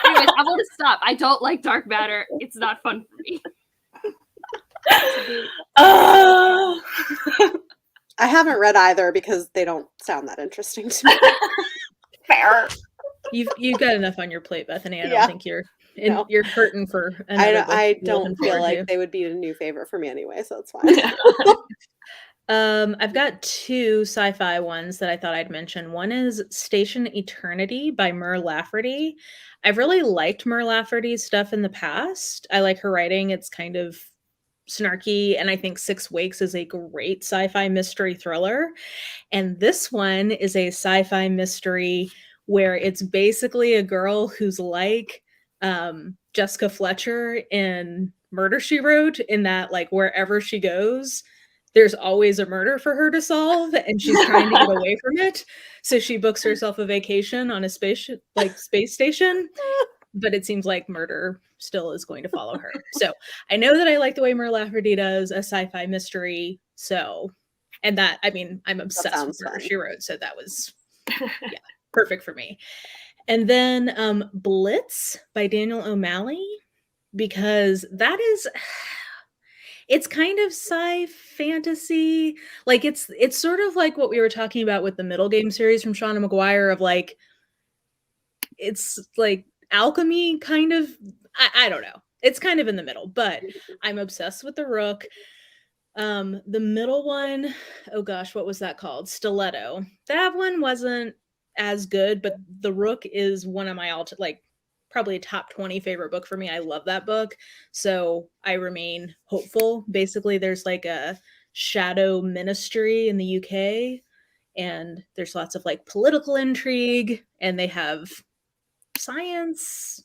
Anyways, I want to stop. I don't like dark matter. It's not fun for me. Oh. I haven't read either because they don't sound that interesting to me. Fair. You've got enough on your plate, Bethany. I don't Yeah. think you're No. you're hurting for another book. I to be don't looking feel forward like to. they would be a new favorite for me anyway, so it's fine. I've got two sci-fi ones that I thought I'd mention. One is Station Eternity by Mur Lafferty. I've really liked Mur Lafferty's stuff in the past. I like her writing. It's kind of snarky, and I think Six Wakes is a great sci-fi mystery thriller. And this one is a sci-fi mystery where it's basically a girl who's like Jessica Fletcher in Murder, She Wrote, in that like wherever she goes, there's always a murder for her to solve, and she's trying to get away from it. So she books herself a vacation on a space station, but it seems like murder still is going to follow her. So I know that I like the way Mur Lafferty does a sci-fi mystery. So, and that, I mean, I'm obsessed with Murder, She Wrote. So that was, yeah, perfect for me. And then Blitz by Daniel O'Malley, because that is, it's kind of sci-fantasy. Like it's sort of like what we were talking about with the Middle Game series from Shauna McGuire of like, it's like alchemy kind of, I don't know. It's kind of in the middle, but I'm obsessed with the Rook. The middle one, oh gosh, what was that called? Stiletto. That one wasn't as good, but the Rook is one of my probably a top 20 favorite book for me. I love that book. So I remain hopeful. Basically, there's like a shadow ministry in the UK, and there's lots of like political intrigue, and they have science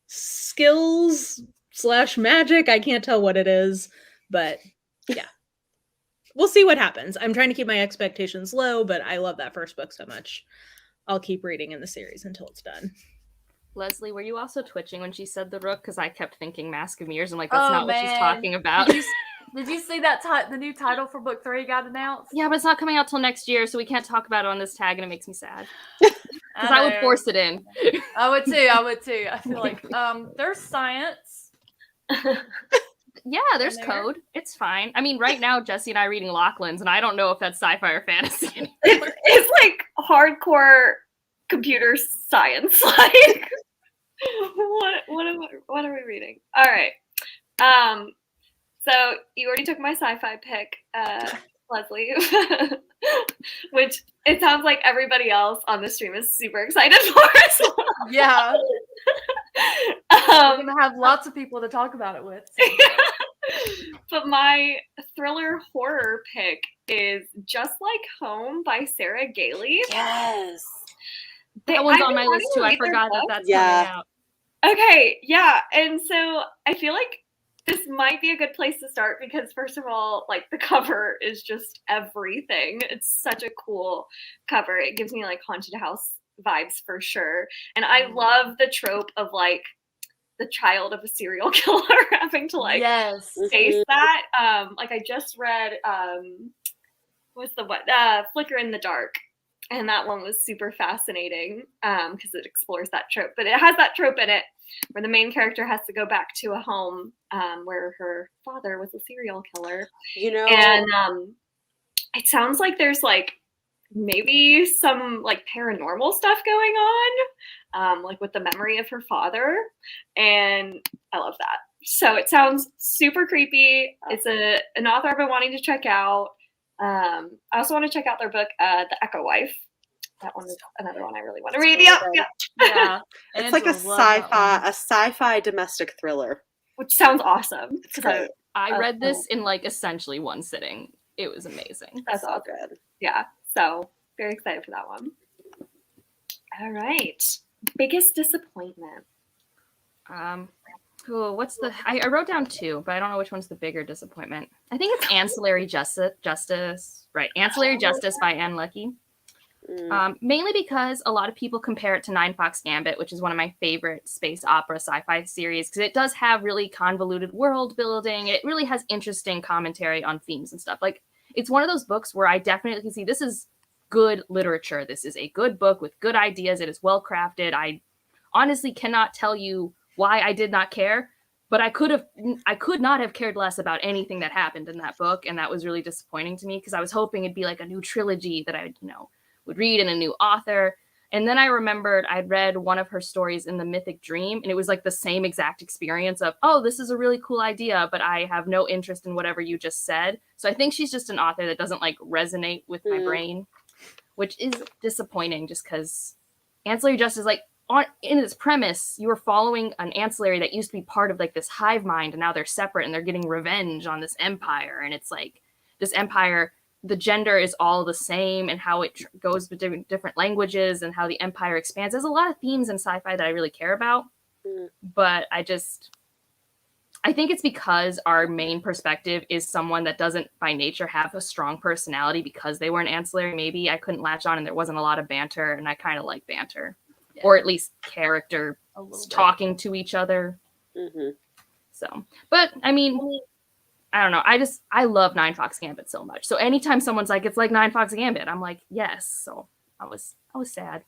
skills / magic. I can't tell what it is, but yeah. We'll see what happens. I'm trying to keep my expectations low, but I love that first book so much. I'll keep reading in the series until it's done. Leslie, were you also twitching when she said the Rook? Because I kept thinking Mask of Mirrors. I'm like, that's not what she's talking about. Did you see that the new title for book 3 got announced? Yeah, but it's not coming out till next year, so we can't talk about it on this tag, and it makes me sad. Because I would force it in. I would too. I feel like there's science. Yeah, there's code. It's fine. I mean, right now, Jesse and I are reading Lachlan's, and I don't know if that's sci-fi or fantasy anymore. It's like hardcore computer science. Like, what are we reading? All right. So you already took my sci-fi pick, Leslie, which it sounds like everybody else on the stream is super excited for as well. Yeah. We're going to have lots of people to talk about it with. So. But my thriller horror pick is Just Like Home by Sarah Gailey. Yes. That one's on my list too. I forgot that's coming out. Okay, yeah. And so I feel like this might be a good place to start because, first of all, like the cover is just everything. It's such a cool cover. It gives me like haunted house vibes for sure. And I love the trope of like the child of a serial killer having to like face that. Like I just read Flicker in the Dark. And that one was super fascinating because it explores that trope. But it has that trope in it where the main character has to go back to a home where her father was a serial killer. You know, and it sounds like there's like maybe some like paranormal stuff going on, like with the memory of her father. And I love that. So it sounds super creepy. It's an author I've been wanting to check out. I also want to check out their book, The Echo Wife. That one is another one I really want to read. Yeah. It's like a sci-fi domestic thriller, which sounds awesome. So, I read this in like essentially one sitting. It was amazing. That's all good. Yeah. So very excited for that one. All right. Biggest disappointment. Cool. What's the? I wrote down 2, but I don't know which one's the bigger disappointment. I think it's Ancillary Justice. Right, Ancillary Justice by Anne Leckie. Mainly because a lot of people compare it to Nine Fox Gambit, which is one of my favorite space opera sci-fi series, because it does have really convoluted world building. It really has interesting commentary on themes and stuff. Like, it's one of those books where I definitely can see this is good literature. This is a good book with good ideas. It is well crafted. I honestly cannot tell you why I did not care, but I could not have cared less about anything that happened in that book, and that was really disappointing to me because I was hoping it'd be like a new trilogy that I, would read and a new author. And then I remembered I'd read one of her stories in The Mythic Dream, and it was like the same exact experience of, oh, this is a really cool idea, but I have no interest in whatever you just said. So I think she's just an author that doesn't like resonate with my brain, which is disappointing just because Ancillary Justice, like, in its premise, you were following an ancillary that used to be part of like this hive mind, and now they're separate and they're getting revenge on this empire. And it's like this empire, the gender is all the same, and how it goes with different languages and how the empire expands. There's a lot of themes in sci-fi that I really care about, but I think it's because our main perspective is someone that doesn't by nature have a strong personality because they were an ancillary. Maybe I couldn't latch on and there wasn't a lot of banter, and I kind of like banter, or at least character talking to each other. So, but I mean, I don't know. I love Nine Fox Gambit so much. So anytime someone's like, it's like Nine Fox Gambit, I'm like, yes. So I was sad.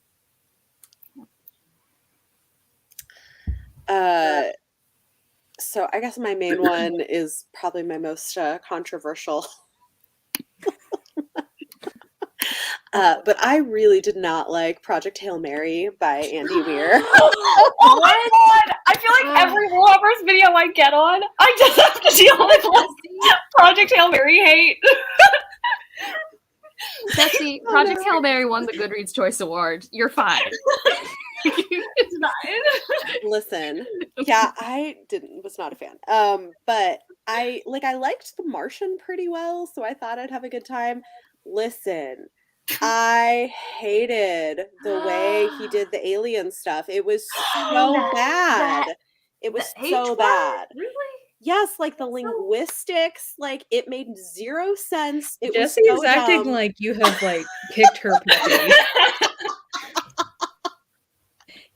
So I guess my main one is probably my most controversial. But I really did not like Project Hail Mary by Andy Weir. Oh my god! I feel like every Worldhoppers video I get on, I just have to deal with Project Hail Mary hate. Jesse, Project Hail Mary won the Goodreads Choice Award. You're fine. It's fine. Listen, yeah, I was not a fan. But I liked The Martian pretty well, so I thought I'd have a good time. Listen, I hated the way he did the alien stuff. It was so bad. It was so bad. Really? Yes, like the linguistics, like it made zero sense. It Jesse was so is acting dumb. like you have like picked her puppy.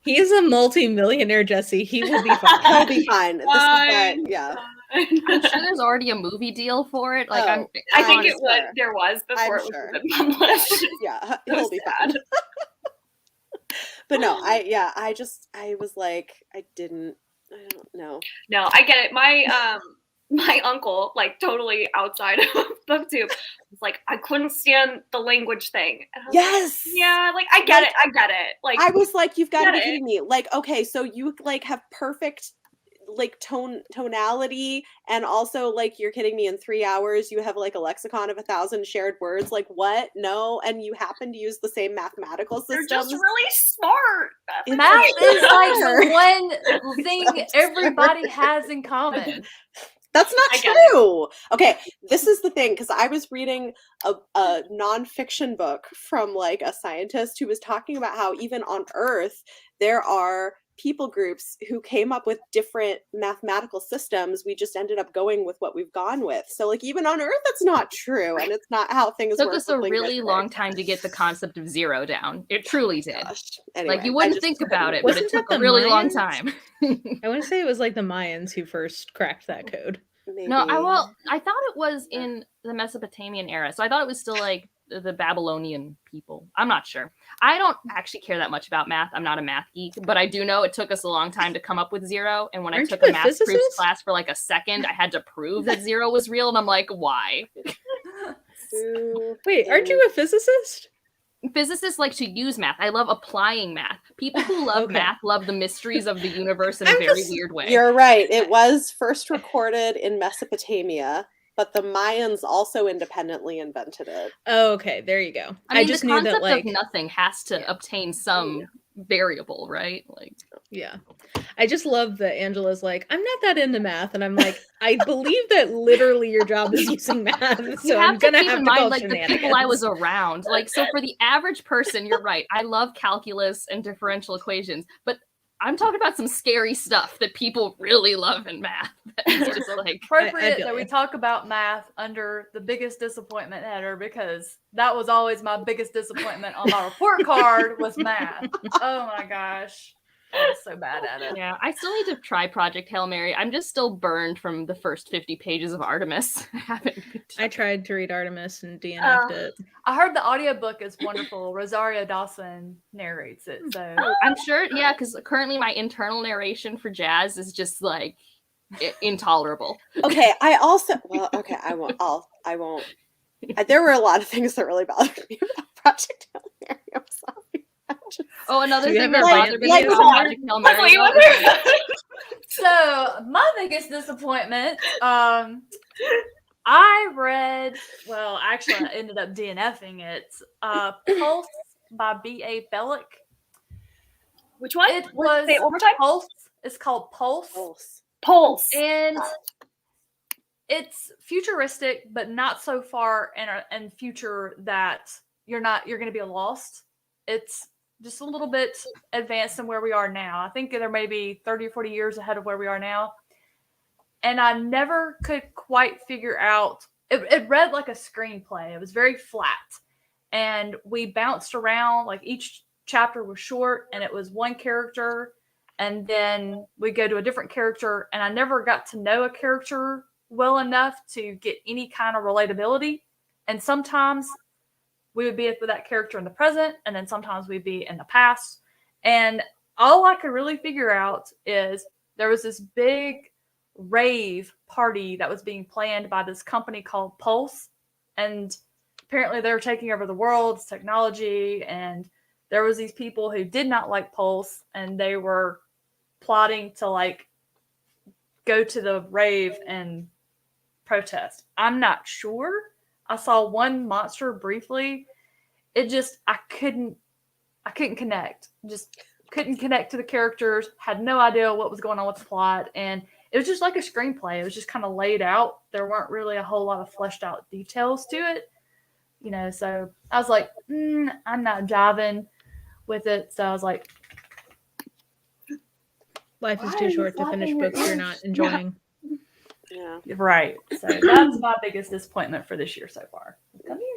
He is a multi-millionaire, Jesse. He will be fine. He'll be fine. This is fine. Yeah. I'm sure there's already a movie deal for it. Like, I think there was before it was published. Yeah, he'll be fine. But no, I was like, I don't know. No, I get it. My uncle, like totally outside of BookTube, was like, I couldn't stand the language thing. Yes. Like, yeah, like I get it. Like I was like, you've got to be kidding me. Like, okay, so you like have perfect like tonality, and also like you're kidding me, in 3 hours you have like a lexicon of 1,000 shared words. Like what? No, and you happen to use the same mathematical systems. They're just really smart. Math is like the one thing everybody has in common. That's not true. Okay, this is the thing, because I was reading a nonfiction book from like a scientist who was talking about how even on Earth there are people groups who came up with different mathematical systems. We just ended up going with what we've gone with. So like even on Earth that's not true, and it's not how things work. It took us a really long time to get the concept of zero down. It truly did. Anyway, like you wouldn't think about it, but it took a really long time. I want to say it was like the Mayans who first cracked that code. Maybe. No, I thought it was in the Mesopotamian era, so I thought it was still like the Babylonian people. I'm not sure. I don't actually care that much about math. I'm not a math geek, but I do know it took us a long time to come up with zero. And when I took a math proofs class for like a second, I had to prove that zero was real, and I'm like, why? Wait, aren't you a physicist? Physicists like to use math. I love applying math. People who love math love the mysteries of the universe in a very weird way. You're right. It was first recorded in Mesopotamia, but the Mayans also independently invented it. Oh, okay. There you go. I mean, just the knew concept that like of nothing has to obtain some variable, right? Like, yeah. I just love that Angela's like, I'm not that into math, and I'm like, I believe that literally your job is using math, so I'm gonna have to call like the people I was around. Like, so for the average person, you're right. I love calculus and differential equations, but I'm talking about some scary stuff that people really love in math. It's just like appropriate that we talk about math under the biggest disappointment header, because that was always my biggest disappointment on my report card was math. Oh my gosh. I was so bad at it. Yeah, I still need to try Project Hail Mary. I'm just still burned from the first 50 pages of Artemis. I tried to read Artemis and DNF'd it. I heard the audiobook is wonderful. Rosario Dawson narrates it. So I'm sure, yeah, because currently my internal narration for Jazz is just like intolerable. Okay, I won't. There were a lot of things that really bothered me about Project Hail Mary. I'm sorry. Another Do you thing have that a bothered me rant? about Project Hail Mary. So my biggest disappointment, I read, well, actually I ended up DNFing it, Pulse by B.A. Bellick. Which one? It was say it one more time? Pulse. It's called Pulse. Pulse. And it's futuristic, but not so far in future that you're going to be lost. It's just a little bit advanced than where we are now. I think there may be 30 or 40 years ahead of where we are now. And I never could quite figure out, it read like a screenplay. It was very flat. And we bounced around, like each chapter was short and it was one character. And then we go to a different character. And I never got to know a character well enough to get any kind of relatability. And sometimes we would be with that character in the present, and then sometimes we'd be in the past. And all I could really figure out is there was this big rave party that was being planned by this company called Pulse. And apparently they were taking over the world's technology. And there was these people who did not like Pulse, and they were plotting to like go to the rave and protest. I'm not sure. I saw one monster briefly. It just, I couldn't connect. Just couldn't connect to the characters. Had no idea what was going on with the plot. And it was just like a screenplay. It was just kind of laid out. There weren't really a whole lot of fleshed out details to it. So I was like, I'm not jiving with it. So I was like, Life is too short to finish books you're not enjoying. Yeah. Right. So that's my biggest disappointment for this year so far. Come here.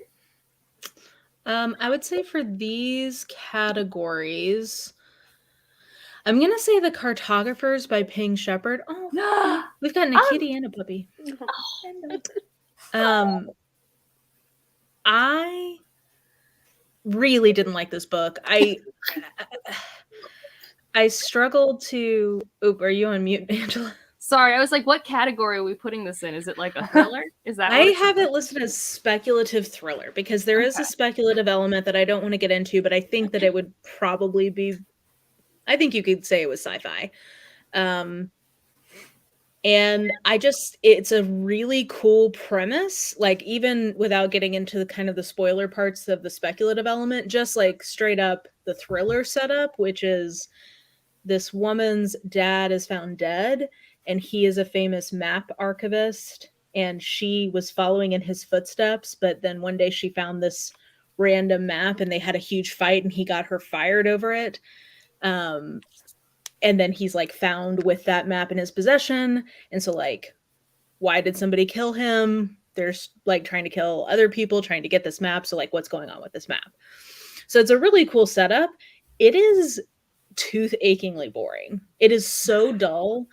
I would say for these categories, I'm gonna say The Cartographers by Ping Shepherd. Oh, we've gotten a kitty and a puppy. I really didn't like this book. I struggled to. Oop, are you on mute, Angela? Sorry, I was like, what category are we putting this in? Is it like a thriller? Is that? I have it listed as speculative thriller because there is a speculative element that I don't want to get into, but I think that it would probably be. I think you could say it was sci-fi. And it's a really cool premise, like even without getting into the kind of the spoiler parts of the speculative element, just like straight up the thriller setup, which is this woman's dad is found dead and he is a famous map archivist and she was following in his footsteps. But then one day she found this random map and they had a huge fight and he got her fired over it. And then he's like found with that map in his possession. And so like, why did somebody kill him? There's like trying to kill other people, trying to get this map. So like, what's going on with this map? So it's a really cool setup. It is tooth-achingly boring. It is so dull.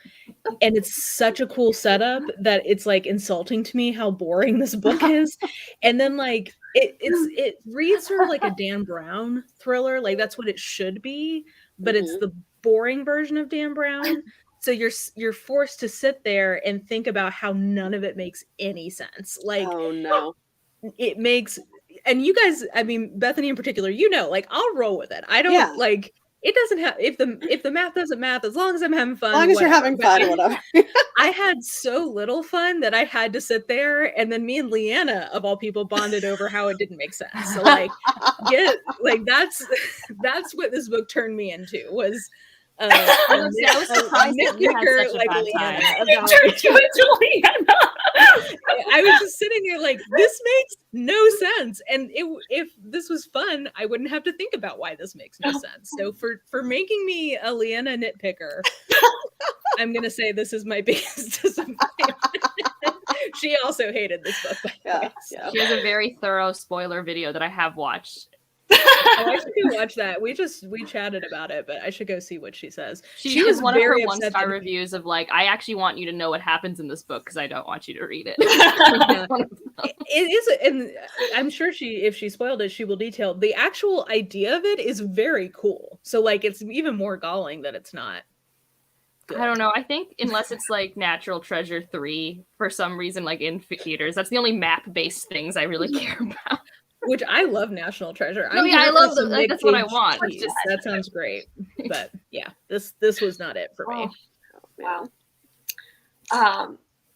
And it's such a cool setup that it's like insulting to me how boring this book is. And then like, it reads sort of like a Dan Brown thriller. Like that's what it should be. But it's the boring version of Dan Brown. So you're forced to sit there and think about how none of it makes any sense. Like, oh no, it makes, and you guys, I mean, Bethany in particular, like I'll roll with it. I don't like, it doesn't have, if the math doesn't math, as long as I'm having fun. As long as you're having fun, whatever. I had so little fun that I had to sit there, and then me and Leanna, of all people, bonded over how it didn't make sense. So like, that's what this book turned me into was. I was surprised that you had such a bad time. You turned you into Leanna. I was just sitting there like, this makes no sense. And if this was fun, I wouldn't have to think about why this makes no sense. So for making me a Leanna nitpicker, I'm gonna say this is my biggest disappointment. She also hated this book, by the way. So. She has a very thorough spoiler video that I have watched. Oh, I should go watch that. We chatted about it, but I should go see what she says. She was one of her 1-star reviews of like, I actually want you to know what happens in this book because I don't want you to read it. It is, and I'm sure if she spoiled it, she will detail the actual idea of it is very cool. So like, it's even more galling that it's not. Good. I don't know. I think unless it's like Natural Treasure 3 for some reason, like in theaters, that's the only map-based things I really care about. Which I love National Treasure. Oh, yeah, I love them. Like, that's what I want. That sounds great. But yeah, this was not it for me. Wow.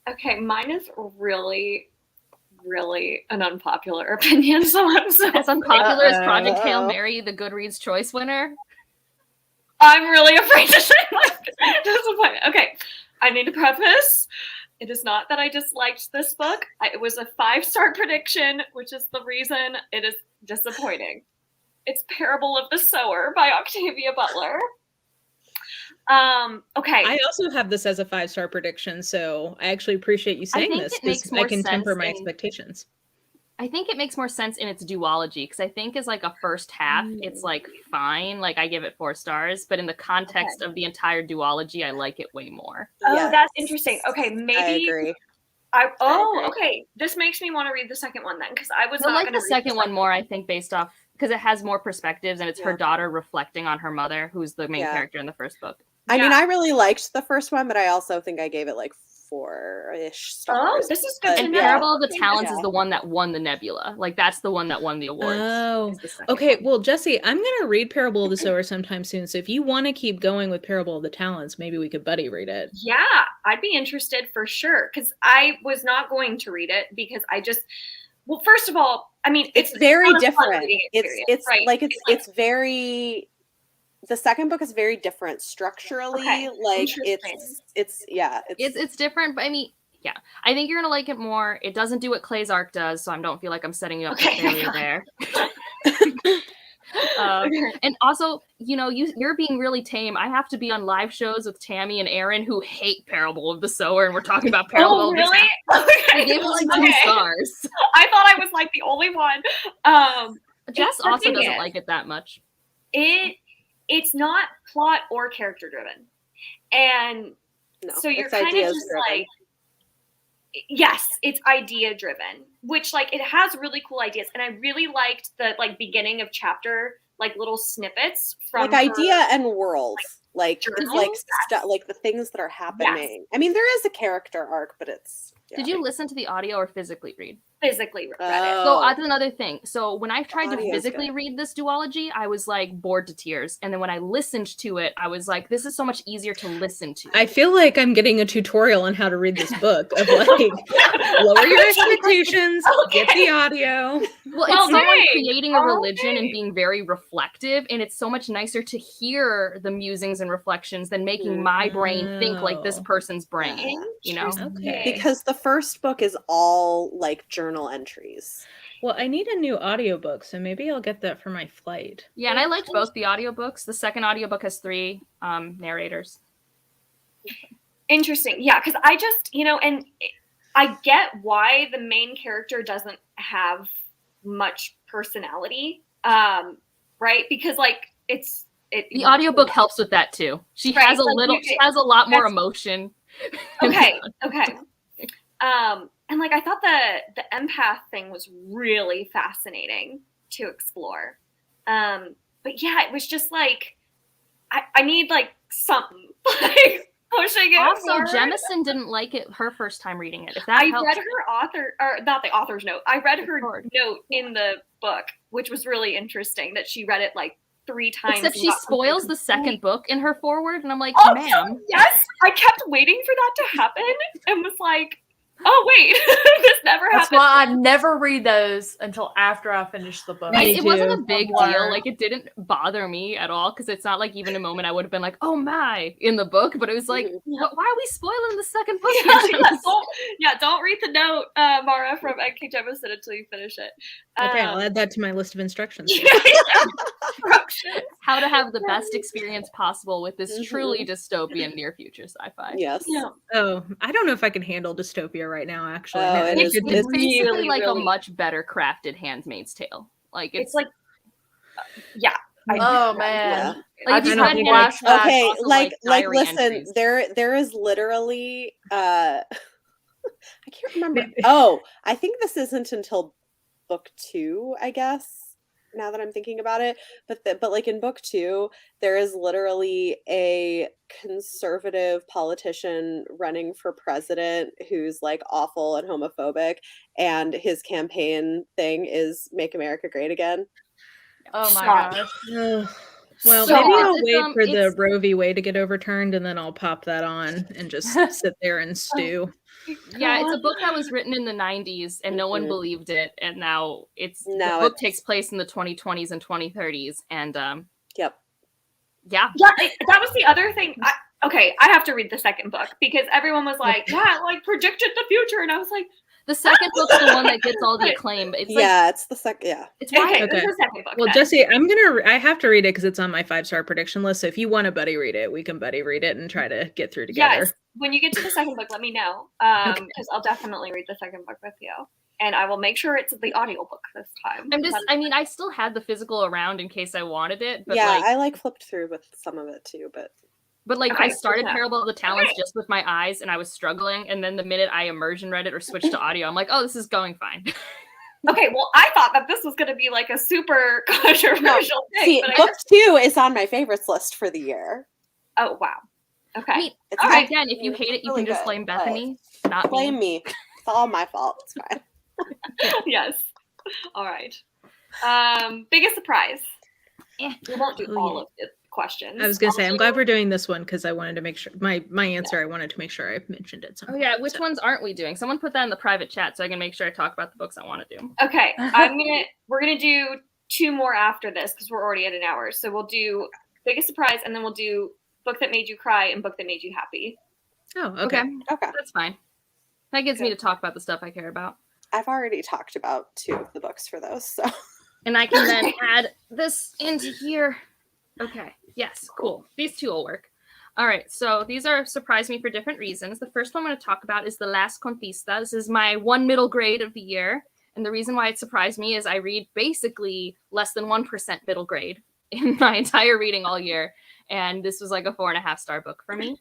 Okay, mine is really, really an unpopular opinion. So I'm so as unpopular as Project Hail Mary, the Goodreads Choice winner. I'm really afraid to say my disappointment. Okay, I need to preface. It is not that I disliked this book. It was a 5-star prediction, which is the reason it is disappointing. It's Parable of the Sower by Octavia Butler. Okay. I also have this as a 5-star prediction, so I actually appreciate you saying this because I can temper my expectations. I think it makes more sense in its duology because I think as like a first half, it's like fine. Like I give it 4 stars, but in the context of the entire duology, I like it way more. Oh, that's interesting. Okay, maybe. I agree. Okay. This makes me want to read the second one then because I was not like the second one more. I think based off because it has more perspectives and it's her daughter reflecting on her mother, who's the main character in the first book. I mean, I really liked the first one, but I also think I gave it like 4-ish stars. Oh, this is good. And Parable of the Talents is the one that won the Nebula. Like that's the one that won the awards. Oh, okay. Well, Jesse, I'm gonna read Parable of the Sower sometime soon. So if you want to keep going with Parable of the Talents, maybe we could buddy read it. Yeah, I'd be interested for sure because I was not going to read it because I just. Well, first of all, I mean, it's very different. It's very. The second book is very different structurally. Okay. Like it's different, but I mean, yeah, I think you're gonna like it more. It doesn't do what Clay's arc does, so I don't feel like I'm setting you up for failure there. And also, you know, you're being really tame. I have to be on live shows with Tammy and Aaron who hate Parable of the Sower, and we're talking about Parable of the Sower. I gave it like 2 stars. I thought I was like the only one. Jess also doesn't like it that much. It's not plot or character driven. And so you're kind of just like, yes, it's idea driven, which like it has really cool ideas. And I really liked the like beginning of chapter, like little snippets from like idea and world. Like the things that are happening. Yes. I mean, there is a character arc, but it's. Yeah. Did you listen to the audio or physically read? Physically read it. So that's another thing. So when I tried to physically read this duology, I was like bored to tears. And then when I listened to it, I was like, this is so much easier to listen to. I feel like I'm getting a tutorial on how to read this book of like lower your expectations, get the audio. Well, it's someone creating a religion and being very reflective. And it's so much nicer to hear the musings and reflections than making my brain think like this person's brain, you know? Okay. Because the first book is all like journal entries. Well, I need a new audiobook, so maybe I'll get that for my flight. Yeah, and I liked both the audiobooks. The second audiobook has 3 narrators. Interesting. Yeah, because I just, you know, and I get why the main character doesn't have much personality, right? Because like the audiobook helps with that too. She has a lot more emotion. Okay. And like I thought the empath thing was really fascinating to explore. But yeah, it was just like I need like something like pushing it. Also, forward. Jemison didn't like it her first time reading it. If that helps. Read her author, or not the author's note. I read her note in the book, which was really interesting that she read it like 3 times. Except she spoils the second book in her foreword, and I'm like, ma'am. Yes, I kept waiting for that to happen and was like, Oh wait, this never That's happened. why I never read those until after I finish the book. Me It wasn't a too. big deal. Like, it didn't bother me at all because it's not like even a moment I would have been like, "Oh my," in the book. But it was like, why are we spoiling the second book? Don't read the note, Mara, from N.K. Jemisin until you finish it. Okay, I'll add that to my list of instructions. How to have the best experience possible with this truly dystopian near future sci-fi. Yes. Yeah. Oh, I don't know if I can handle dystopia right now, actually. Oh, it It's is- basically really, like really- a much better crafted Handmaid's Tale. Like It's like, yeah. Oh man. Yeah. Like, if you I don't had think Handmaid's Tale, Okay, it's also, like diary listen, entries. there is literally I can't remember. Oh, I think this isn't until book 2, I guess. Now that I'm thinking about it, but like in book 2, there is literally a conservative politician running for president who's like awful and homophobic, and his campaign thing is "Make America Great Again." Oh my Stop. gosh. Well, So maybe I'll it's, wait for the it's- Roe v. Wade to get overturned, and then I'll pop that on and just sit there and stew. Yeah, it's a book that was written in the 90s and no one Mhm. believed it, and now the Now book it's- takes place in the 2020s and 2030s, and Yep. yeah. Yeah, that was the other thing. I have to read the second book because everyone was like, yeah, like predicted the future. And I was like, The second book's the one that gets all the acclaim. It's like, Yeah, it's the second. Yeah. it's why okay, Okay. this is the second book. Well, then. Jesse, I have to read it because it's on my 5-star prediction list. So if you want to buddy read it, we can buddy read it and try to get through together. Yes, when you get to the second book, let me know. Okay. Because I'll definitely read the second book with you. And I will make sure it's the audiobook this time. I still had the physical around in case I wanted it, but Yeah, like, I like flipped through with some of it too, but I Okay, started yeah. Parable of the Talents Okay. just with my eyes, and I was struggling. And then the minute I immersion read it or switched to audio, I'm like, oh, this is going fine. Okay, well, I thought that this was going to be like a super controversial thing. see, But book 2 is on my favorites list for the year. oh, wow. Okay. I mean, It's All right. again, if you hate it, you really can just good, blame but Bethany, not Blame me. me. It's all my fault. It's fine. Yes. All right. Biggest surprise. Eh. We won't do Oh, all yeah. of the questions. I was gonna say, I'm I'll glad do- we're doing this one because I wanted to make sure my answer. I wanted to make sure I mentioned it. Oh yeah, which ones aren't we doing? Someone put that in the private chat so I can make sure I talk about the books I want to do. Okay, we're gonna do 2 more after this because we're already at an hour. So we'll do biggest surprise, and then we'll do book that made you cry and book that made you happy. Oh, okay. Okay. That's fine. That gets me to talk about the stuff I care about. I've already talked about 2 of the books for those, so And I can then add this into here. Okay. Yes. Cool. These 2 will work. All right. So these are surprised me for different reasons. The first one I'm going to talk about is The Last Conquista. This is my 1 middle grade of the year. And the reason why it surprised me is I read basically less than 1% middle grade in my entire reading all year. And this was like a 4.5-star book for me.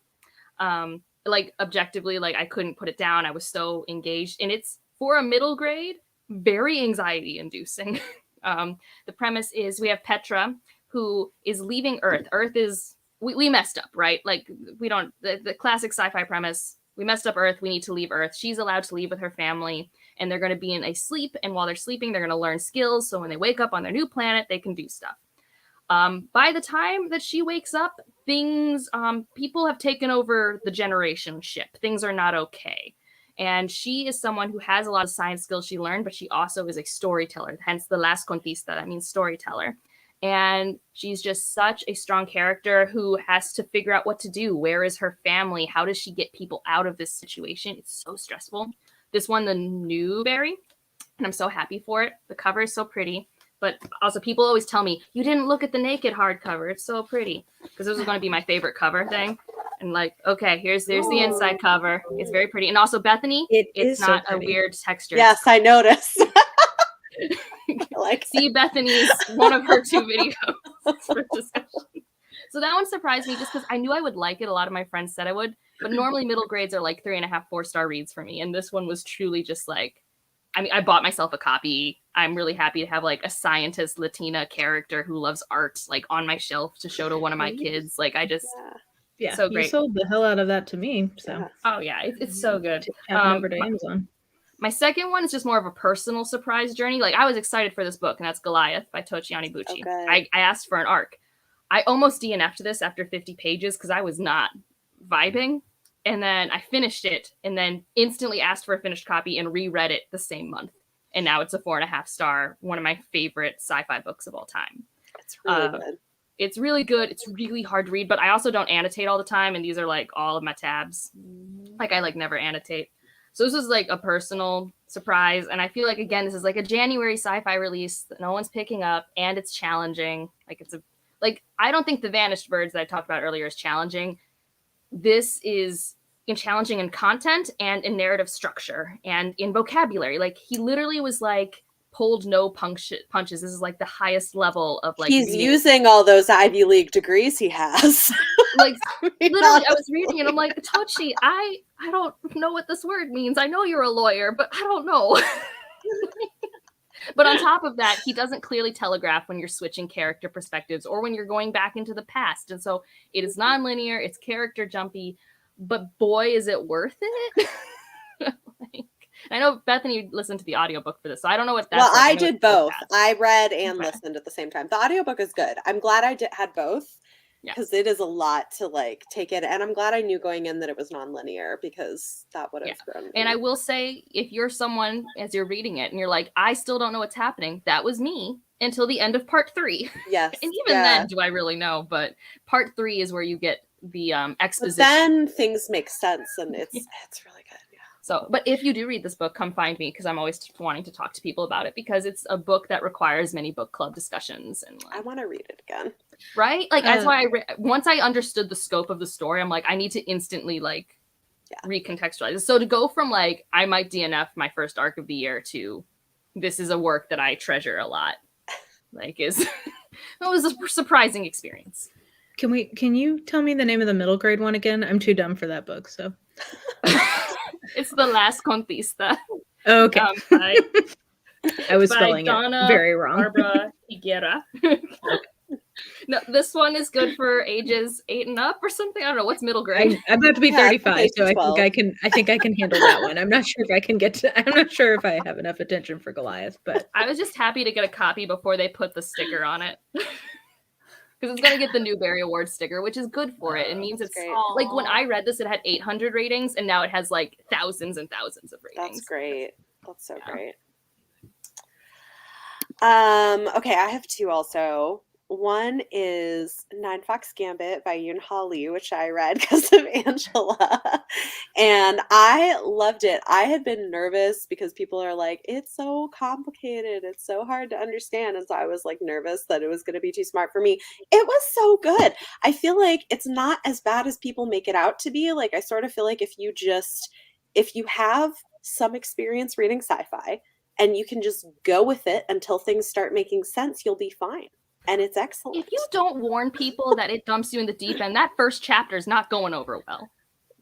Like objectively, like I couldn't put it down. I was so engaged. And it's for a middle grade, very anxiety inducing. The premise is we have Petra, who is leaving Earth. Earth is, we messed up, right? Like we don't, the classic sci-fi premise, we messed up Earth, we need to leave Earth. She's allowed to leave with her family, and they're going to be in a sleep, and while they're sleeping, they're going to learn skills, so when they wake up on their new planet, they can do stuff. By the time that she wakes up, people have taken over the generation ship. Things are not okay. And she is someone who has a lot of science skills she learned, but she also is a storyteller, hence the Last Conquista, that means storyteller. And she's just such a strong character who has to figure out what to do. Where is her family? How does she get people out of this situation? It's so stressful. This won the Newbery, and I'm so happy for it. The cover is so pretty. But also, people always tell me, you didn't look at the naked hardcover. It's so pretty. Because this was going to be my favorite cover thing. And like, okay, here's the inside cover. It's very pretty. And also, Bethany, it's not a weird texture. yes, I noticed. Like See Bethany's one of her 2 videos for discussion. So that one surprised me just because I knew I would like it. A lot of my friends said I would, but normally middle grades are like 3.5, 4-star reads for me. And this one was truly just like, I mean, I bought myself a copy. I'm really happy to have like a scientist Latina character who loves art like on my shelf to show to one of my kids. Like I just, Yeah, so you great. sold the hell out of that to me. So Yeah. oh yeah, it's so good. tapping over to Amazon. My second one is just more of a personal surprise journey. Like I was excited for this book, and that's Goliath by Tochi Buchi. Okay. I asked for an arc. I almost DNF'd this after 50 pages because I was not vibing. And then I finished it and then instantly asked for a finished copy and reread it the same month. And now it's a 4.5 star, one of my favorite sci-fi books of all time. It's really good. It's really good. It's really hard to read, but I also don't annotate all the time. And these are like all of my tabs. Like I like never annotate. So this was like a personal surprise. And I feel like, again, this is like a January sci-fi release that no one's picking up and it's challenging. I don't think The Vanished Birds that I talked about earlier is challenging. This is challenging in content and in narrative structure and in vocabulary. Like he literally was like pulled no punches. This is like the highest level of like he's using all those Ivy League degrees he has. Like literally I was reading and I'm like, Tochi, I don't know what this word means. I know you're a lawyer, but I don't know. But on top of that, he doesn't clearly telegraph when you're switching character perspectives or when you're going back into the past. And so it is non-linear, it's character jumpy, but boy, is it worth it. I know Bethany listened to the audiobook for this, so I don't know what that's Well, like. I did both. I read and listened at the same time. The audiobook is good. I'm glad I had both because it is a lot to like take in. And I'm glad I knew going in that it was non-linear because that would have thrown me. And I will say, if you're someone, as you're reading it, and you're like, I still don't know what's happening, that was me until the end of part 3. Yes. And even then, do I really know? But part 3 is where you get the exposition. But then things make sense and it's really good. So, but if you do read this book, come find me because I'm always wanting to talk to people about it because it's a book that requires many book club discussions. And like, I want to read it again. Right? Like that's why once I understood the scope of the story, I'm like, I need to instantly like recontextualize it. So to go from like, I might DNF my first arc of the year to this is a work that I treasure a lot. Like it was a surprising experience. Can you tell me the name of the middle grade one again? I'm too dumb for that book, so. It's The Last Conquista. Okay. I was by spelling Donna it very wrong. Barbara Higuera. No, this one is good for ages 8 and up or something. I don't know what's middle grade. I'm about to be 35, so I think I can handle that one. I'm not sure if I have enough attention for Goliath, but I was just happy to get a copy before they put the sticker on it. Because it's going to get the Newbery Award sticker, which is good for it. It means it's great. Like when I read this, it had 800 ratings, and now it has like thousands and thousands of ratings. That's great. That's so great. Okay, I have 2 also. One is Nine Fox Gambit by Yoon Ha Lee, which I read because of Angela. And I loved it. I had been nervous because people are like, it's so complicated. It's so hard to understand. And so I was like nervous that it was going to be too smart for me. It was so good. I feel like it's not as bad as people make it out to be. Like, I sort of feel like if you have some experience reading sci-fi and you can just go with it until things start making sense, you'll be fine. And it's excellent. If you don't warn people that it dumps you in the deep end, that first chapter is not going over well.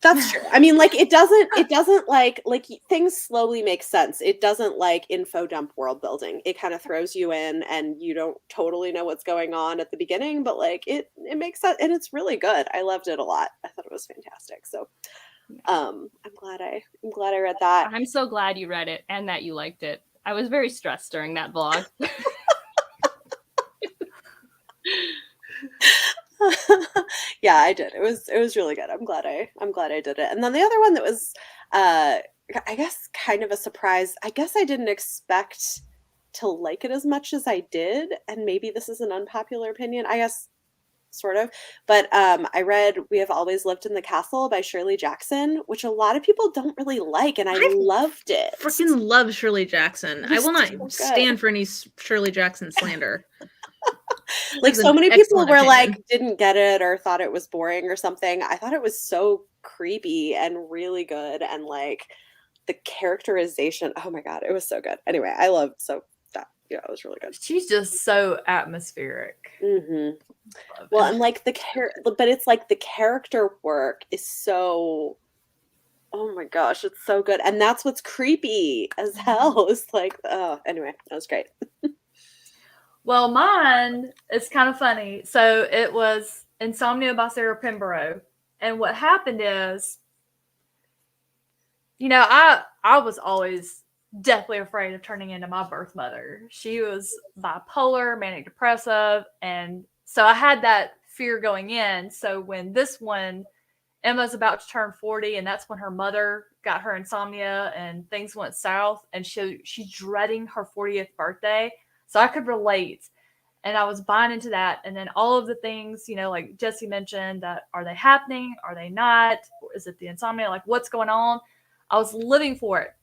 That's true. I mean, like it doesn't like things slowly make sense. It doesn't like info dump world building. It kind of throws you in and you don't totally know what's going on at the beginning, but like it makes sense and it's really good. I loved it a lot. I thought it was fantastic. So I'm glad I read that. I'm so glad you read it and that you liked it. I was very stressed during that vlog. Yeah, I did. It was really good. I'm glad I did it. And then the other one that was I guess kind of a surprise. I guess I didn't expect to like it as much as I did, and maybe this is an unpopular opinion. I guess sort of. But I read We Have Always Lived in the Castle by Shirley Jackson, which a lot of people don't really like, and I loved it. Freaking love Shirley Jackson. I will not so stand for any Shirley Jackson slander. Like so many people were like didn't get it or thought it was boring or something. I thought it was so creepy and really good, and like the characterization, oh my god, it was so good. Anyway, I loved it was really good. She's just so atmospheric. Mm-hmm. Well, and like but it's like the character work is so, oh my gosh, it's so good, and that's what's creepy as hell. It's like, oh, anyway, that was great. Well, mine is kind of funny. So it was Insomnia by Sarah Pembroke. And what happened is, I was always deathly afraid of turning into my birth mother. She was bipolar, manic depressive. And so I had that fear going in. So when this one Emma's about to turn 40, and that's when her mother got her insomnia and things went south, and she's dreading her 40th birthday. So I could relate. And I was buying into that. And then all of the things, like Jesse mentioned, that are they happening? Are they not? Is it the insomnia? Like, what's going on? I was living for it.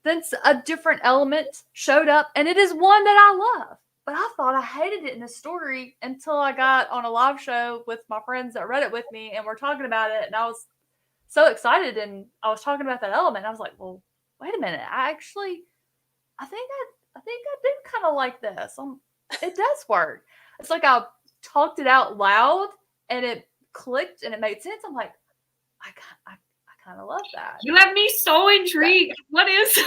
Then a different element showed up, and it is one that I love. But I thought I hated it in the story until I got on a live show with my friends that read it with me, and we're talking about it, and I was so excited, and I was talking about that element. And I was like, well, wait a minute. I think I do kind of like this. It does work. It's like I talked it out loud, and it clicked, and it made sense. I'm like, I kind of love that. You have me so intrigued. What is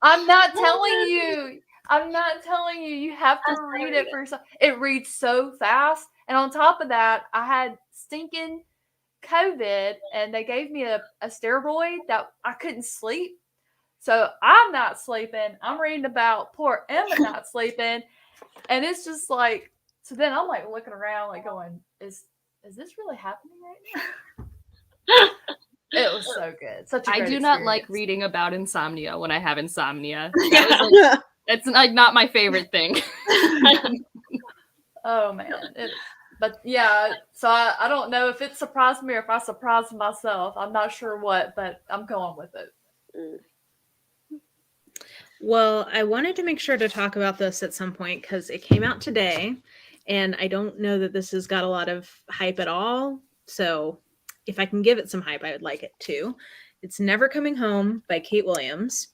I'm not telling you. I'm not telling you. You have to read it for yourself. It reads so fast. And on top of that, I had stinking COVID, and they gave me a steroid that I couldn't sleep. So I'm not sleeping. I'm reading about poor Emma not sleeping. And it's just like, so then I'm like looking around, like going, is this really happening right now? It was so good. Such a great do not experience. like reading about insomnia when I have insomnia. It's like not my favorite thing. Oh man. But yeah, so I don't know if it surprised me or if I surprised myself. I'm not sure what, but I'm going with it. Well, I wanted to make sure to talk about this at some point because it came out today, and I don't know that this has got a lot of hype at all. So if I can give it some hype, I would like it too. It's Never Coming Home by Kate Williams.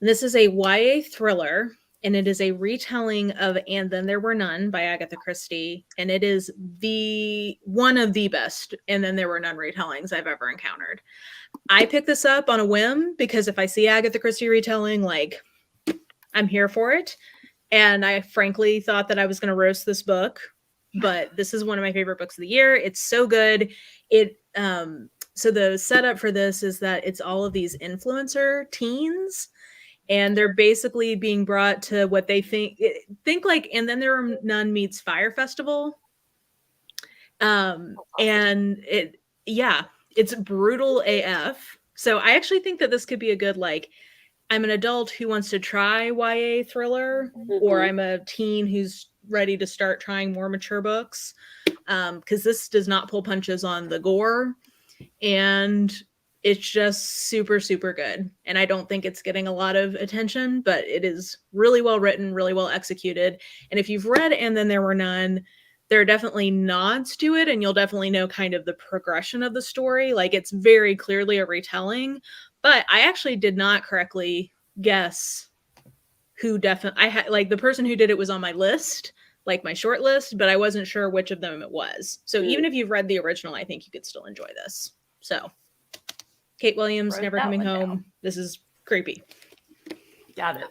This is a YA thriller, and it is a retelling of And Then There Were None by Agatha Christie, and it is one of the best And Then There Were None retellings I've ever encountered. I picked this up on a whim because if I see Agatha Christie retelling, like, I'm here for it. And I frankly thought that I was going to roast this book, but this is one of my favorite books of the year. It's so good. So the setup for this is that it's all of these influencer teens, and they're basically being brought to what they think like, And Then There Were None meets Fire Festival. And it's brutal AF. So I actually think that this could be a good, like, I'm an adult who wants to try YA thriller, or I'm a teen who's ready to start trying more mature books. Because this does not pull punches on the gore, and it's just super, super good. And I don't think it's getting a lot of attention, but it is really well written, really well executed. And if you've read And Then There Were None, there are definitely nods to it, and you'll definitely know kind of the progression of the story. Like, it's very clearly a retelling, but I actually did not correctly guess who definitely, I had, like, the person who did it was on my list, like my short list, but I wasn't sure which of them it was. So even if you've read the original, I think you could still enjoy this. So Kate Williams, Never Coming Home. Down. This is creepy. Got it.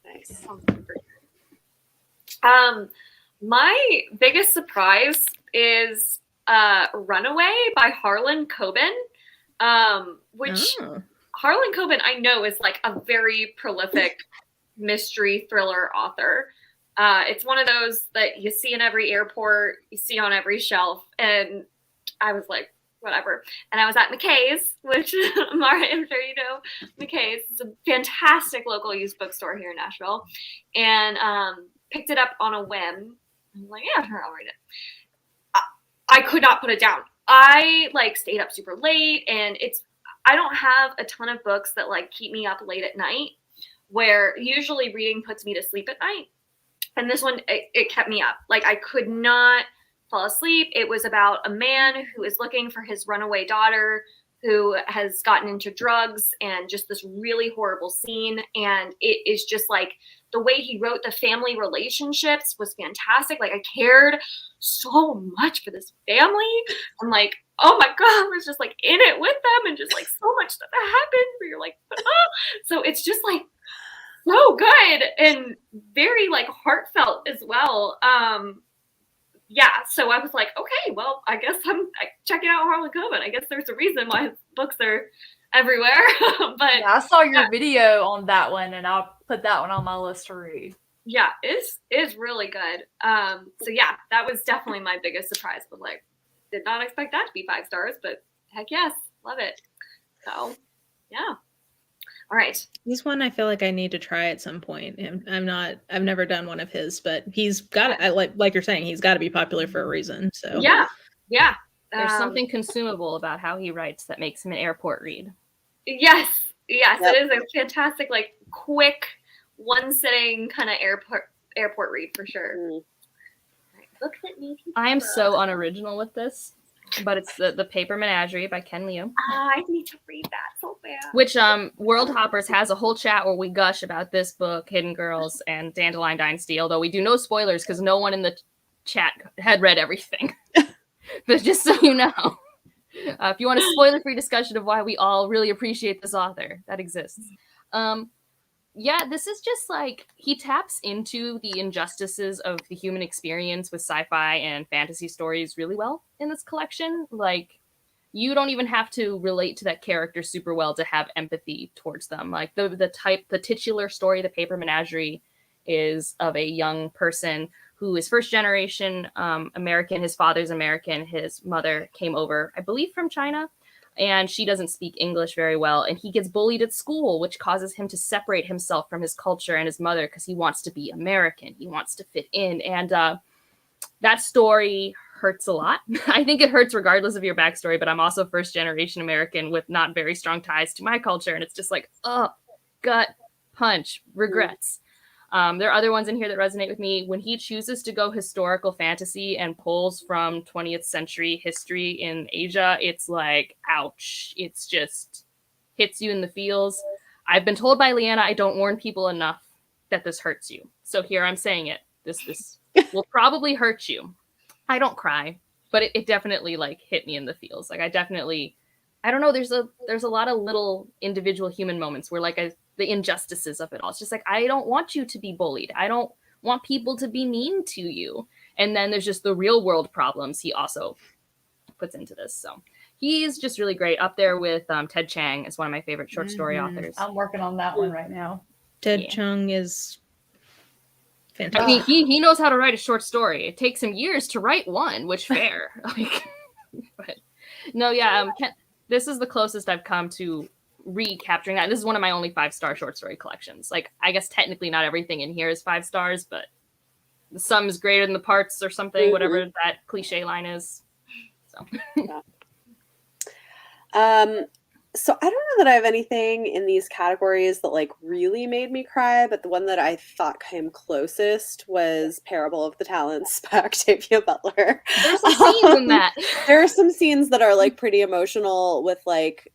Nice. My biggest surprise is Runaway by Harlan Coben, which Harlan Coben I know is like a very prolific mystery thriller author. It's one of those that you see in every airport, you see on every shelf, and I was like, whatever. And I was at McKay's, which, Mara, I'm sure you know McKay's. It's a fantastic local used bookstore here in Nashville, and picked it up on a whim. I'm like, yeah, sure, I'll read it. I could not put it down. I stayed up super late, and I don't have a ton of books that keep me up late at night, where usually reading puts me to sleep at night. And this one, it kept me up. I could not fall asleep. It was about a man who is looking for his runaway daughter who has gotten into drugs, and just this really horrible scene. And it is just the way he wrote the family relationships was fantastic. I cared so much for this family. I'm like, oh my God, I was just in it with them, and just so much stuff that happened where you're like, oh. So it's just so good and very heartfelt as well. Yeah, so I was like, okay, well, I guess I'm checking out Harlan Coben. I guess there's a reason why his books are everywhere. But yeah, I saw your video on that one, and I'll put that one on my list to read. Yeah, it's really good. So yeah, that was definitely my biggest surprise. But did not expect that to be 5 stars, but heck yes, love it. So, yeah. All right. He's one I feel like I need to try at some point. And I've never done one of his, but he's got like you're saying, he's got to be popular for a reason. So yeah. There's something consumable about how he writes that makes him an airport read. Yes. Yep. It is a fantastic, like, quick, one sitting kind of airport read for sure. Mm. Right. Book that made you I am cry. so unoriginal with this, but it's the Paper Menagerie by Ken Liu. I need to read that so bad. Which Worldhoppers has a whole chat where we gush about this book, Hidden Girls, and Dandelion Dynasty, although we do no spoilers because no one in the chat had read everything. But just so you know, if you want a spoiler-free discussion of why we all really appreciate this author, that exists. Yeah, this is just like, he taps into the injustices of the human experience with sci-fi and fantasy stories really well in this collection. Like, you don't even have to relate to that character super well to have empathy towards them. Like, the titular story, The Paper Menagerie, is of a young person who is first generation American. His father's American. His mother came over, I believe, from China. And she doesn't speak English very well. And he gets bullied at school, which causes him to separate himself from his culture and his mother because he wants to be American. He wants to fit in. And that story hurts a lot. I think it hurts regardless of your backstory, but I'm also first generation American with not very strong ties to my culture. And it's just like, oh, gut punch, regrets. There are other ones in here that resonate with me. When he chooses to go historical fantasy and pulls from 20th century history in Asia, it's like, ouch. It's just hits you in the feels. I've been told by Leanna I don't warn people enough that this hurts you. So here I'm saying it. This will probably hurt you. I don't cry, but it definitely like hit me in the feels. Like I don't know. There's a lot of little individual human moments where like the injustices of it all. It's just like, I don't want you to be bullied. I don't want people to be mean to you. And then there's just the real world problems he also puts into this. So he is just really great, up there with Ted Chiang as one of my favorite short story authors. I'm working on that one right now. Ted Chiang is fantastic. I mean, he knows how to write a short story. It takes him years to write one, which fair. But no, yeah, this is the closest I've come to recapturing that. This is one of my only 5-star short story collections. Like, I guess technically not everything in here is 5 stars, but the sum is greater than the parts or something, whatever that cliche line is. So. So I don't know that I have anything in these categories that like really made me cry, but the one that I thought came closest was Parable of the Talents by Octavia Butler. There's some scenes in that. There are some scenes that are like pretty emotional with like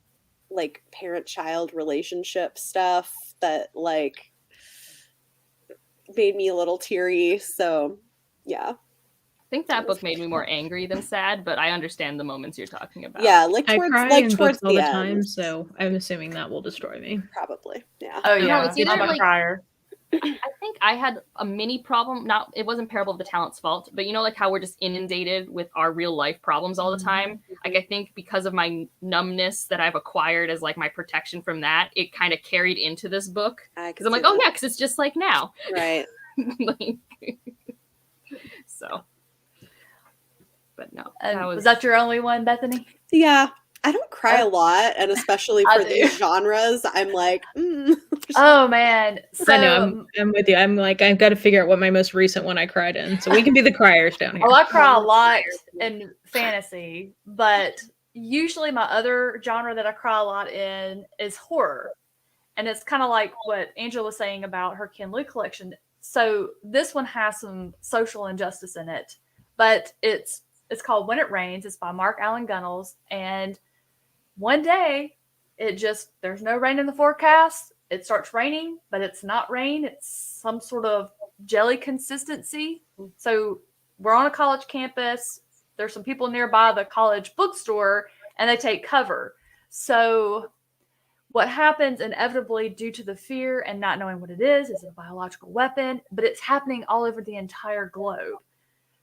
parent-child relationship stuff that like made me a little teary. So yeah. I think that book made me more angry than sad, but I understand the moments you're talking about. Yeah, like I towards cry like in towards books all the the end. time, so I'm assuming that will destroy me. Probably, yeah. Oh yeah, it's either, I'm a like, crier. I think I had a mini problem. It wasn't Parable of the Talent's fault, but you know, like how we're just inundated with our real life problems all the time. Like I think because of my numbness that I've acquired as like my protection from that, it kind of carried into this book. Because I'm like, oh yeah, because it's just like now. Right. Like, so. But no. Was that your only one, Bethany? Yeah. I don't cry a lot, and especially for these genres, I'm like, Oh man. So, I know, I'm with you. I'm like, I've got to figure out what my most recent one I cried in. So we can be the criers down here. Well, I cry a lot in fantasy, but usually my other genre that I cry a lot in is horror. And it's kind of like what Angela was saying about her Ken Liu collection. So this one has some social injustice in it, but it's called When It Rains. It's by Mark Allen Gunnels. And one day there's no rain in the forecast. It starts raining, but it's not rain. It's some sort of jelly consistency. So we're on a college campus. There's some people nearby the college bookstore, and they take cover. So what happens inevitably due to the fear and not knowing what it is a biological weapon, but it's happening all over the entire globe.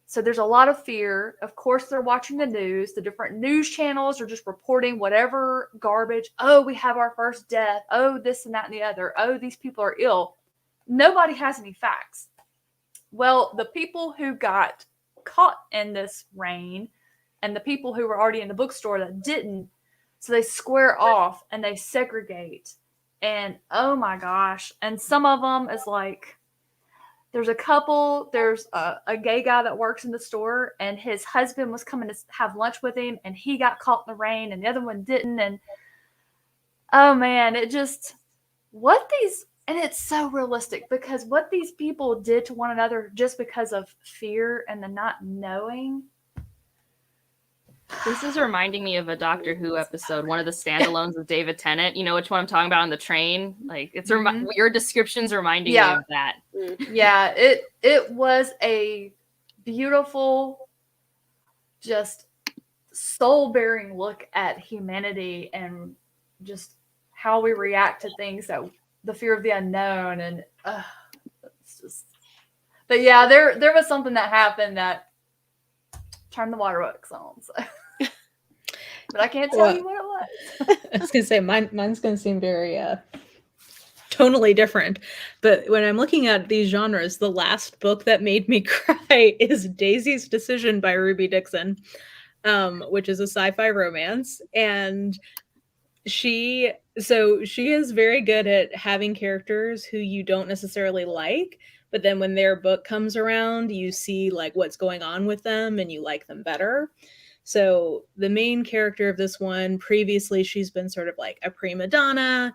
So there's a lot of fear. Of course, they're watching the news. The different news channels are just reporting whatever garbage. Oh, we have our first death. Oh, this and that and the other. Oh, these people are ill. Nobody has any facts. Well, the people who got caught in this rain and the people who were already in the bookstore that didn't. So they square off and they segregate. And oh my gosh. And some of them is like, there's a couple, there's a gay guy that works in the store, and his husband was coming to have lunch with him, and he got caught in the rain, and the other one didn't. And oh man, it just, and it's so realistic, because what these people did to one another just because of fear and the not knowing. This is reminding me of a Doctor Who episode, one of the standalones with David Tennant. You know which one I'm talking about, on the train? Like, it's your description's reminding me of that. Yeah, it was a beautiful, just soul-bearing look at humanity and just how we react to things, that the fear of the unknown, and it's just. But yeah, there was something that happened that turned the waterworks on. So. But I can't tell you what it was. I was gonna say mine's gonna seem very tonally different. But when I'm looking at these genres, the last book that made me cry is Daisy's Decision by Ruby Dixon, which is a sci-fi romance. And she is very good at having characters who you don't necessarily like, but then when their book comes around, you see like what's going on with them and you like them better. So the main character of this one, previously she's been sort of like a prima donna.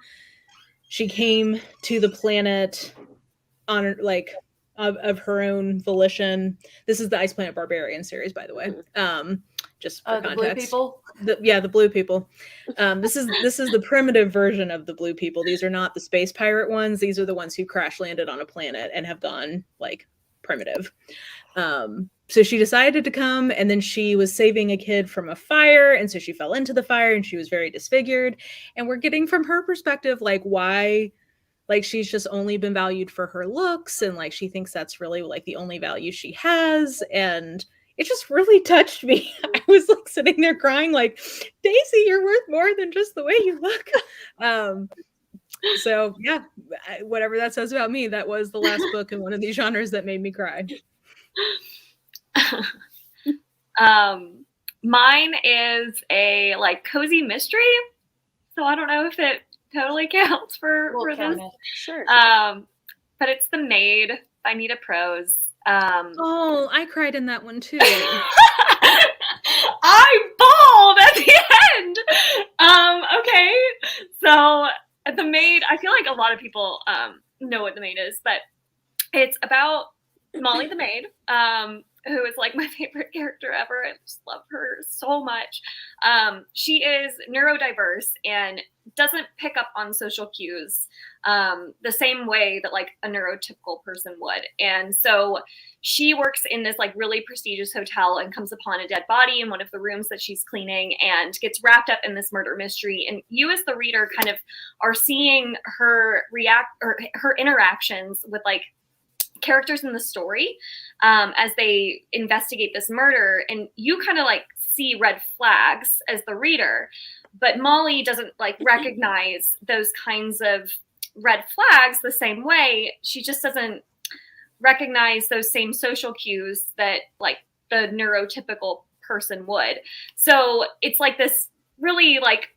She came to the planet on like of her own volition. This is the Ice Planet Barbarian series, by the way. Just for context. The blue people? The blue people. This is the primitive version of the blue people. These are not the space pirate ones. These are the ones who crash landed on a planet and have gone like primitive. So she decided to come, and then she was saving a kid from a fire, and so she fell into the fire and she was very disfigured. And we're getting from her perspective like why, like, she's just only been valued for her looks, and like she thinks that's really like the only value she has. And it just really touched me. I was like sitting there crying like, Daisy, you're worth more than just the way you look. So yeah, whatever that says about me, that was the last book in one of these genres that made me cry. Mine is a like cozy mystery, so I don't know if it totally counts for this. Sure. But it's The Maid by Nita Prose. I cried in that one too. I bawled at the end. Okay, so The Maid, I feel like a lot of people know what The Maid is, but it's about Molly the maid, who is like my favorite character ever. I just love her so much. She is neurodiverse and doesn't pick up on social cues the same way that like a neurotypical person would. And so she works in this like really prestigious hotel and comes upon a dead body in one of the rooms that she's cleaning and gets wrapped up in this murder mystery. And you as the reader kind of are seeing her react, or her interactions with like characters in the story as they investigate this murder, and you kind of like see red flags as the reader, but Molly doesn't like recognize those kinds of red flags the same way. She just doesn't recognize those same social cues that like the neurotypical person would. So it's like this really like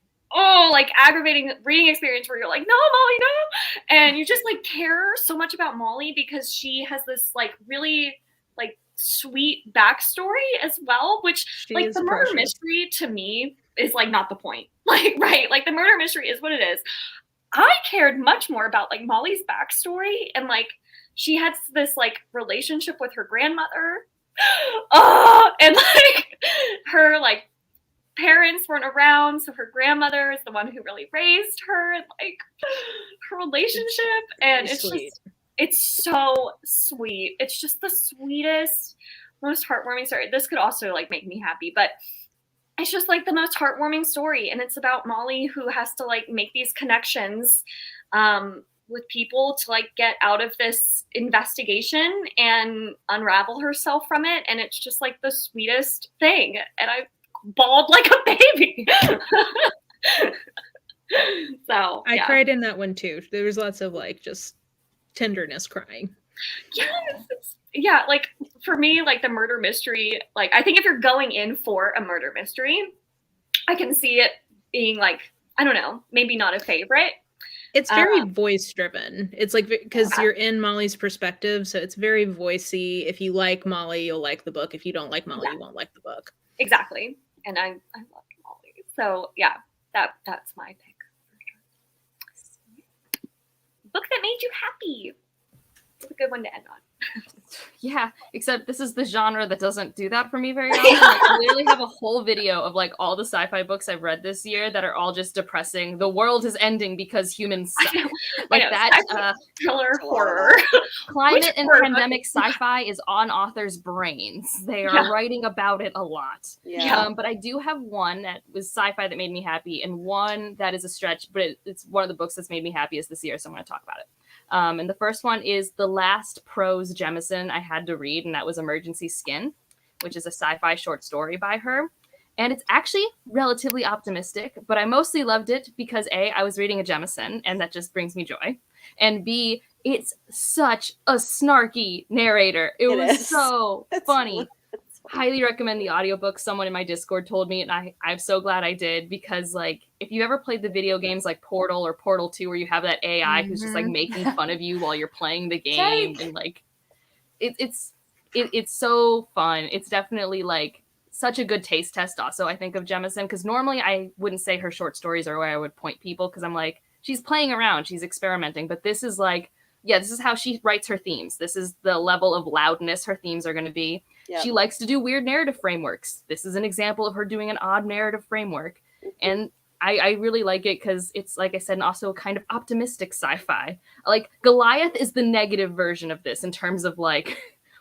aggravating reading experience where you're like, no, Molly, no. And you just like care so much about Molly because she has this like really like sweet backstory as well, which like the murder mystery to me is like not the point. Like, right. Like the murder mystery is what it is. I cared much more about like Molly's backstory, and like she had this like relationship with her grandmother. And like her like parents weren't around, so her grandmother is the one who really raised her, and like her relationship, and it's sweet. It's so sweet. It's just the sweetest, most heartwarming story. This could also like make me happy, but it's just like the most heartwarming story, and it's about Molly who has to like make these connections with people to like get out of this investigation and unravel herself from it, and it's just like the sweetest thing, and I bawled like a baby. So I cried in that one too. There was lots of like just tenderness crying. Yes. Yeah, like for me, like the murder mystery, like I think if you're going in for a murder mystery, I can see it being like, I don't know, maybe not a favorite. It's very voice driven. It's like, because you're in Molly's perspective, so it's very voicey. If you like Molly, you'll like the book. If you don't like Molly, you won't like the book. Exactly. And I love Molly. So yeah, that's my pick. Book that made you happy. It's a good one to end on. Yeah, except this is the genre that doesn't do that for me very often. Like, I literally have a whole video of like all the sci-fi books I've read this year that are all just depressing. The world is ending because humans suck. Like that thriller horror. Climate and pandemic sci-fi is on authors' brains. They are writing about it a lot. But I do have one that was sci-fi that made me happy, and one that is a stretch, but it's one of the books that's made me happiest this year, so I'm going to talk about it. And the first one is the last prose Jemison I had to read, and that was Emergency Skin, which is a sci-fi short story by her. And it's actually relatively optimistic, but I mostly loved it because A, I was reading a Jemison, and that just brings me joy. And B, it's such a snarky narrator. It was so funny. Highly recommend the audiobook. Someone in my Discord told me, and I'm so glad I did, because like if you ever played the video games like Portal or Portal 2 where you have that AI who's just like making fun of you while you're playing the game, and like it's so fun. It's definitely like such a good taste test also, I think, of Jemison, because normally I wouldn't say her short stories are where I would point people, because I'm like, she's playing around, she's experimenting, but this is like, yeah, this is how she writes her themes. This is the level of loudness her themes are going to be. Yep. She likes to do weird narrative frameworks. This is an example of her doing an odd narrative framework. And I really like it because it's, like I said, and also kind of optimistic sci-fi. Like, Goliath is the negative version of this in terms of, like,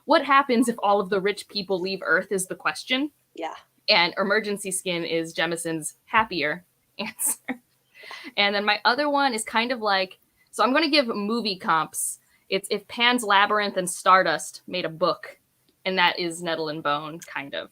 what happens if all of the rich people leave Earth is the question. Yeah. And Emergency Skin is Jemison's happier answer. And then my other one is kind of like, so I'm going to give movie comps. It's if Pan's Labyrinth and Stardust made a book, and that is Nettle and Bone, kind of.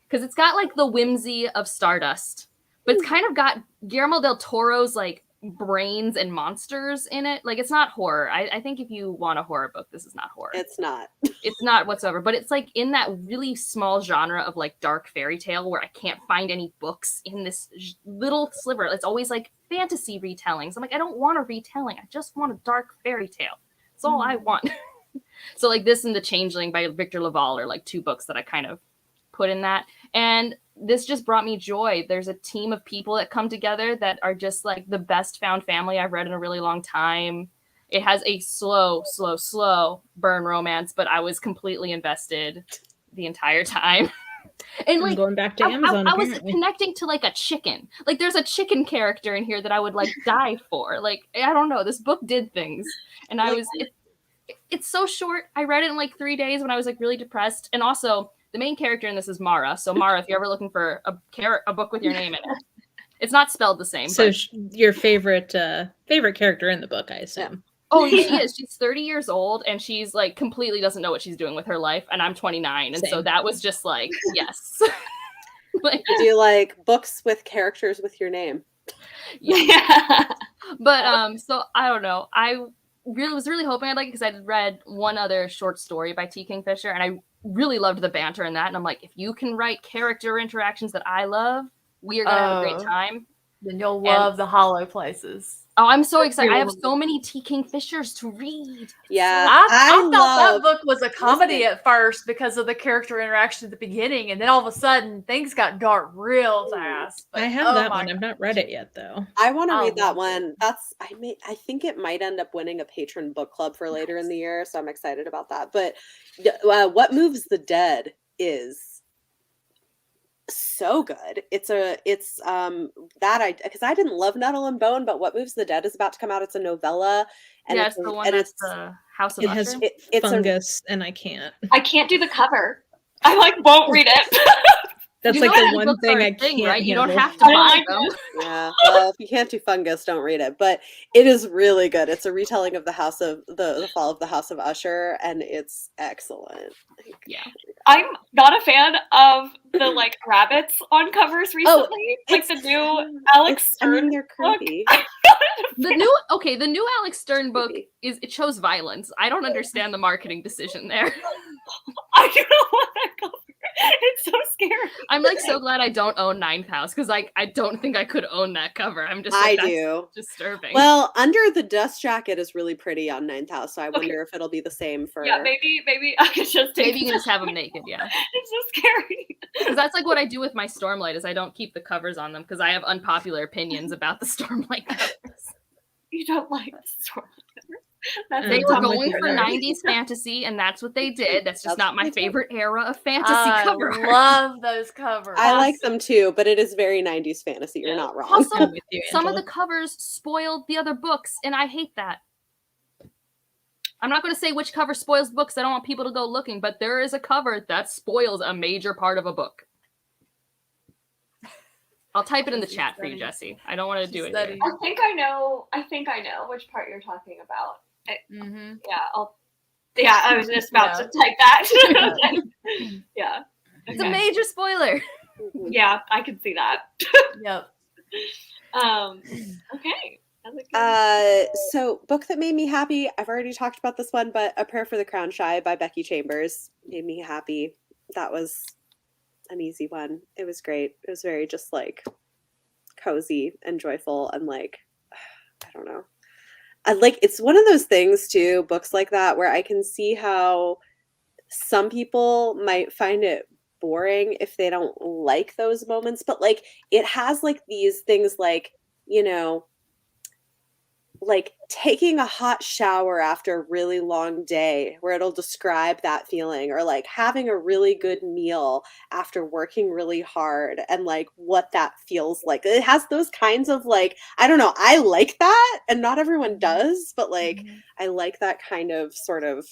Because it's got, like, the whimsy of Stardust, but it's kind of got Guillermo del Toro's, like, brains and monsters in it. Like, it's not horror. I think if you want a horror book, this is not horror. It's not. It's not whatsoever. But it's, like, in that really small genre of, like, dark fairy tale where I can't find any books in this little sliver. It's always, like, fantasy retellings. I'm like, I don't want a retelling. I just want a dark fairy tale. That's all I want. So, like, this and The Changeling by Victor Laval are, like, two books that I kind of put in that. And this just brought me joy. There's a team of people that come together that are just, like, the best found family I've read in a really long time. It has a slow burn romance, but I was completely invested the entire time. And, like, I'm going back to Amazon. I was connecting to, like, a chicken. Like, there's a chicken character in here that I would, like, die for. Like, I don't know. This book did things. And I was... It's so short. I read it in like 3 days when I was like really depressed. And also, the main character in this is Mara. So Mara, if you're ever looking for a book with your name in it, it's not spelled the same. So your favorite character in the book, I assume. Oh, she is. She's 30 years old, and she's like completely doesn't know what she's doing with her life. And I'm 29, and so that was just like, yes. Like, do you like books with characters with your name? Yeah. But so I don't know. I was really hoping I'd like it because I'd read one other short story by T. Kingfisher, and I really loved the banter in that. And I'm like, if you can write character interactions that I love, we are gonna have a great time. Then you'll love The Hollow Places. Oh, I'm so excited. I have so many T. Kingfishers to read. Yeah. I thought that book was a comedy at first because of the character interaction at the beginning. And then all of a sudden, things got dark real fast. But, I have that one. I've not read it yet, though. I want to read that one. I think it might end up winning a patron book club for later in the year. So I'm excited about that. But What Moves the Dead is so good. Because I didn't love Nettle and Bone, but What Moves the Dead is about to come out. It's a novella, and it's the one that's the House of Usher. It's fungus, and I can't do the cover. I like won't read it. That's You like know the that one books thing are a I thing, can't right? You don't handle. have to I don't buy like them. Yeah. Well, if you can't do Fungus, don't read it. But it is really good. It's a retelling of the fall of the House of Usher, and it's excellent. Like, Yeah. I'm not a fan of the like rabbits on covers recently. Like the it's new cute. Alex I mean, Stern they're book. creepy. The new Alex Stern book it shows violence. I don't understand the marketing decision there. I don't know what that cover. It's so scary. I'm like so glad I don't own Ninth House because like I don't think I could own that cover. I'm just like, I that's do. disturbing. Well, Under the Dust Jacket is really pretty on Ninth House, so I wonder if it'll be the same for. Yeah, maybe I could just take. Maybe you can just have them naked. Yeah, It's so scary. because that's like what I do with my Stormlight is I don't keep the covers on them because I have unpopular opinions about the Stormlight covers. You don't like the story. They were I'm with going you for there. 90s fantasy, and that's what they did. That's just not my favorite era of fantasy I cover art. love those covers. I like them too, but it is very 90s fantasy. You're not wrong. Also, I'm with you, some of Angela. the covers spoiled the other books, and I hate that. I'm not going to say which cover spoils books. I don't want people to go looking, but there is a cover that spoils a major part of a book. I'll type it in the chat for you, Jesse. I don't want to do it here. I think I know which part you're talking about. Mm-hmm. Yeah, I was just about to type that. Yeah. It's a major spoiler. Yeah, I can see that. Yep. Okay. So book that made me happy. I've already talked about this one, but A Prayer for the Crown Shy by Becky Chambers made me happy. That was an easy one. It was great. It was very just like cozy and joyful and like, I don't know. It's one of those things too, books like that, where I can see how some people might find it boring if they don't like those moments, but like it has like these things like, you know, like taking a hot shower after a really long day where it'll describe that feeling, or like having a really good meal after working really hard and like what that feels like. It has those kinds of like, I don't know, I like that, and not everyone does, but like I like that kind of sort of,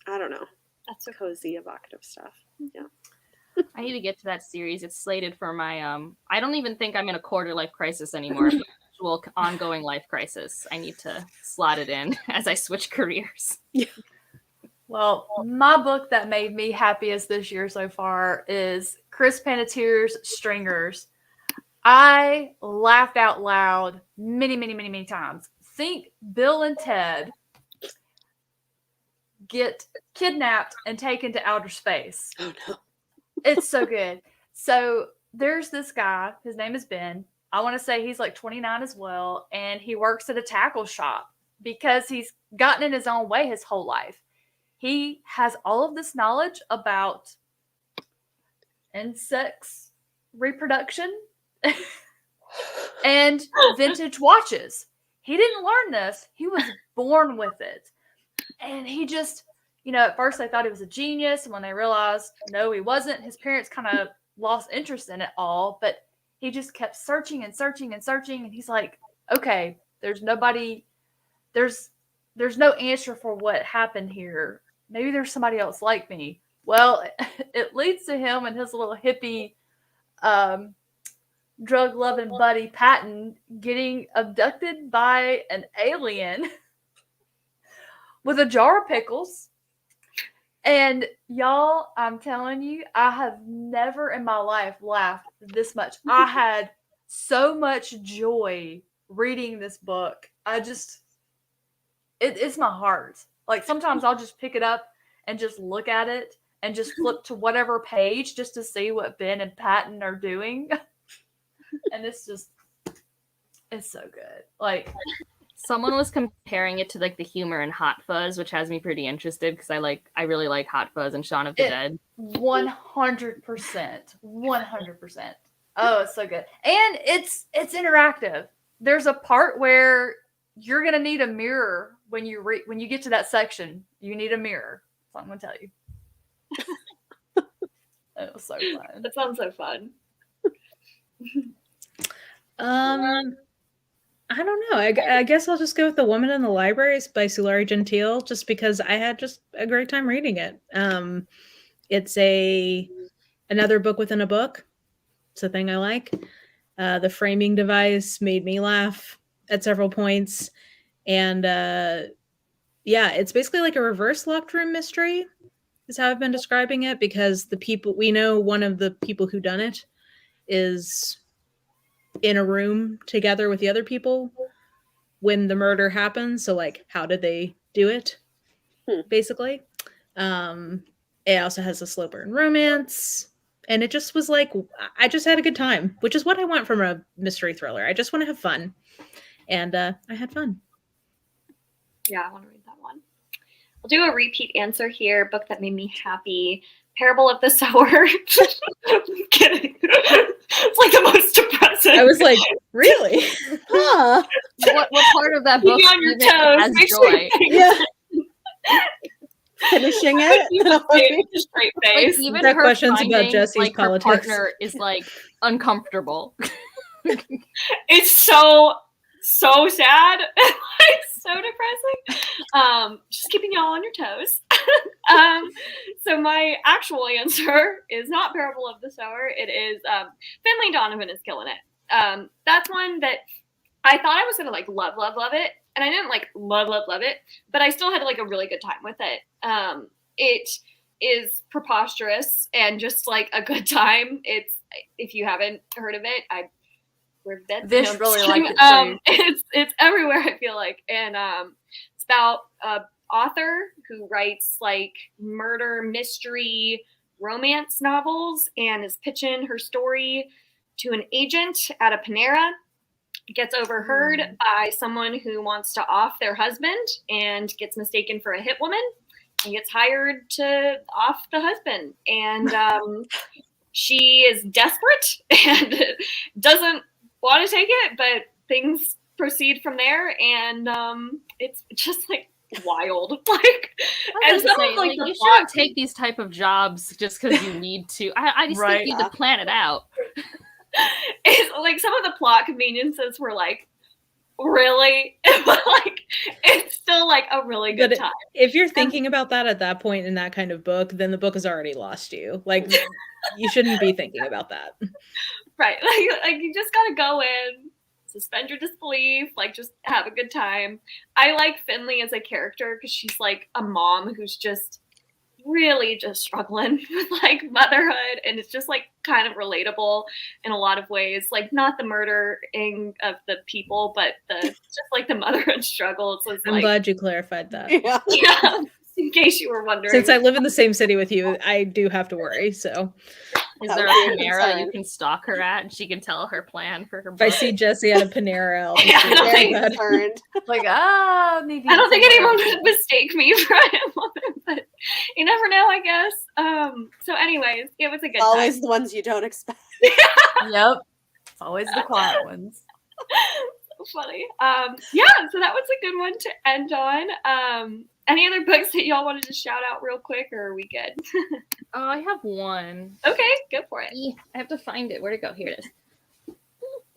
I don't know, that's cozy evocative stuff. Yeah. I need to get to that series. It's slated for my I don't even think I'm in a quarter life crisis anymore. Actual ongoing life crisis. I need to slot it in as I switch careers. Well, my book that made me happiest this year so far is Chris Panettire's Stringers. I laughed out loud many times. Think Bill and Ted get kidnapped and taken to outer space. Oh no. It's so good. So there's this guy, his name is Ben. I want to say he's like 29 as well, and he works at a tackle shop because he's gotten in his own way his whole life. He has all of this knowledge about insects, reproduction, and vintage watches. He didn't learn this. He was born with it. And he just, at first they thought he was a genius. And when they realized, no, he wasn't, his parents kind of lost interest in it all. But he just kept searching and searching and searching. And he's like, okay, there's no answer for what happened here. Maybe there's somebody else like me. Well, it leads to him and his little hippie drug-loving buddy Patton getting abducted by an alien with a jar of pickles. And y'all, I'm telling you, I have never in my life laughed this much. I had so much joy reading this book. It's my heart. Like sometimes I'll just pick it up and just look at it and just flip to whatever page just to see what Ben and Patton are doing. And it's so good. Like someone was comparing it to like the humor in Hot Fuzz, which has me pretty interested because I really like Hot Fuzz and Shaun of the Dead. 100%. 100%. Oh, it's so good. And it's interactive. There's a part where you're going to need a mirror when you get to that section. You need a mirror. That's what I'm going to tell you. It was so fun. That sounds so fun. I don't know. I guess I'll just go with The Woman in the Libraries by Sulari Gentile, just because I had just a great time reading it. It's a another book within a book. It's a thing I like. The framing device made me laugh at several points. And yeah, it's basically like a reverse locked room mystery is how I've been describing it, because we know one of the people who done it is in a room together with the other people when the murder happens. So like, how did they do it? Basically. It also has a slow burn romance. And it just was like, I just had a good time, which is what I want from a mystery thriller. I just want to have fun. And I had fun. Yeah, I want to read that one. I'll do a repeat answer here. Book that made me happy. Parable of the Sower. I'm kidding. It's like the most depressing. I was like, really? Huh. What part of that book Keep you on your even toes. has Make sure joy? Yeah. Finishing it. a straight Like, face. even Got her questions about finding, Jesse's like, her politics. partner is like uncomfortable. It's so sad. Like, so depressing. Just keeping y'all on your toes. So my actual answer is not Parable of the Sower. It is Finley Donovan is killing it. That's one that I thought I was gonna like love it, and I didn't like love it, but I still had like a really good time with it. It is preposterous and just like a good time. It's, if you haven't heard of it, Vish really liked it too. It's everywhere, I feel like, and it's about a author who writes like murder mystery romance novels and is pitching her story to an agent at a Panera. Gets overheard by someone who wants to off their husband and gets mistaken for a hit woman and gets hired to off the husband. And she is desperate and doesn't want to take it, but things proceed from there. And it's just like wild. Like, and some of like you shouldn't take these type of jobs just because you need to. I just think you need to plan it out. It's like some of the plot conveniences were like, really? But like, it's still like a really good time. If you're thinking about that at that point in that kind of book, then the book has already lost you. Like, you shouldn't be thinking about that. Right. Like you just gotta go in, suspend your disbelief, like just have a good time. I like Finley as a character because she's like a mom who's just really just struggling with like motherhood, and it's just like kind of relatable in a lot of ways. Like not the murdering of the people, but just like the motherhood struggles. So I'm glad you clarified that. Yeah, in case you were wondering. Since I live in the same city with you, I do have to worry. So is there a Panera you can stalk her at and she can tell her plan for her book? If I see Jesse at a Panera, I'll be concerned. Like, maybe. I don't think anyone would mistake me for a woman, but you never know, I guess. So anyways, it was a good Always time. The ones you don't expect. Yep. It's always the quiet ones. So funny. Yeah, so that was a good one to end on. Any other books that y'all wanted to shout out real quick, or are we good? I have one. Okay, go for it. I have to find it. Where'd it go? Here it is.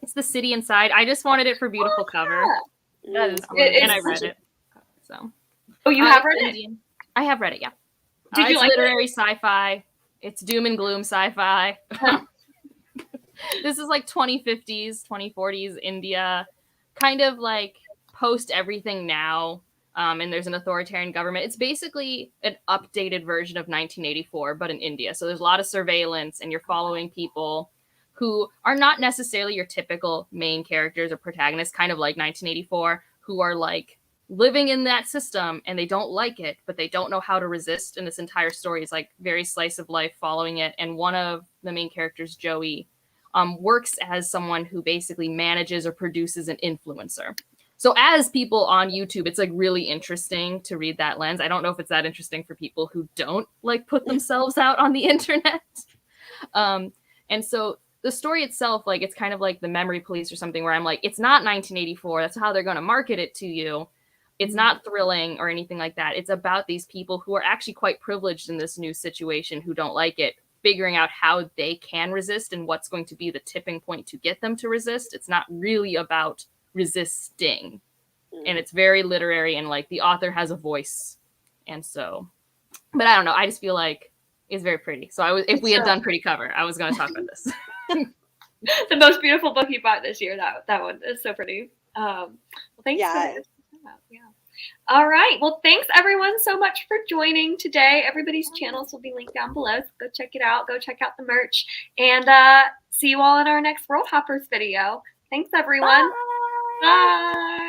It's The City Inside. I just wanted it for beautiful cover. Yeah. And I read it. So. Oh, you have read it? I have read it, yeah. Did you it's like literary sci-fi. It's doom and gloom sci-fi. This is like 2050s, 2040s India. Kind of like post everything now. And there's an authoritarian government. It's basically an updated version of 1984, but in India. So there's a lot of surveillance, and you're following people who are not necessarily your typical main characters or protagonists, kind of like 1984, who are like living in that system and they don't like it, but they don't know how to resist. And this entire story is like very slice of life following it. And one of the main characters, Joey, works as someone who basically manages or produces an influencer. So as people on YouTube, it's like really interesting to read that lens. I don't know if it's that interesting for people who don't like put themselves out on the internet. And so the story itself, like it's kind of like the Memory Police or something where I'm like, it's not 1984. That's how they're going to market it to you. It's not thrilling or anything like that. It's about these people who are actually quite privileged in this new situation who don't like it, figuring out how they can resist and what's going to be the tipping point to get them to resist. It's not really about resisting, and it's very literary, and like the author has a voice, and so, but I don't know, I just feel like is very pretty. So if we had done pretty cover, I was going to talk about this. The most beautiful book you bought this year. That one is so pretty. Well, thanks. Yeah. Yeah. All right. Well, thanks everyone so much for joining today. Everybody's channels will be linked down below. So go check it out. Go check out the merch. And see you all in our next World Hoppers video. Thanks everyone. Bye. Bye.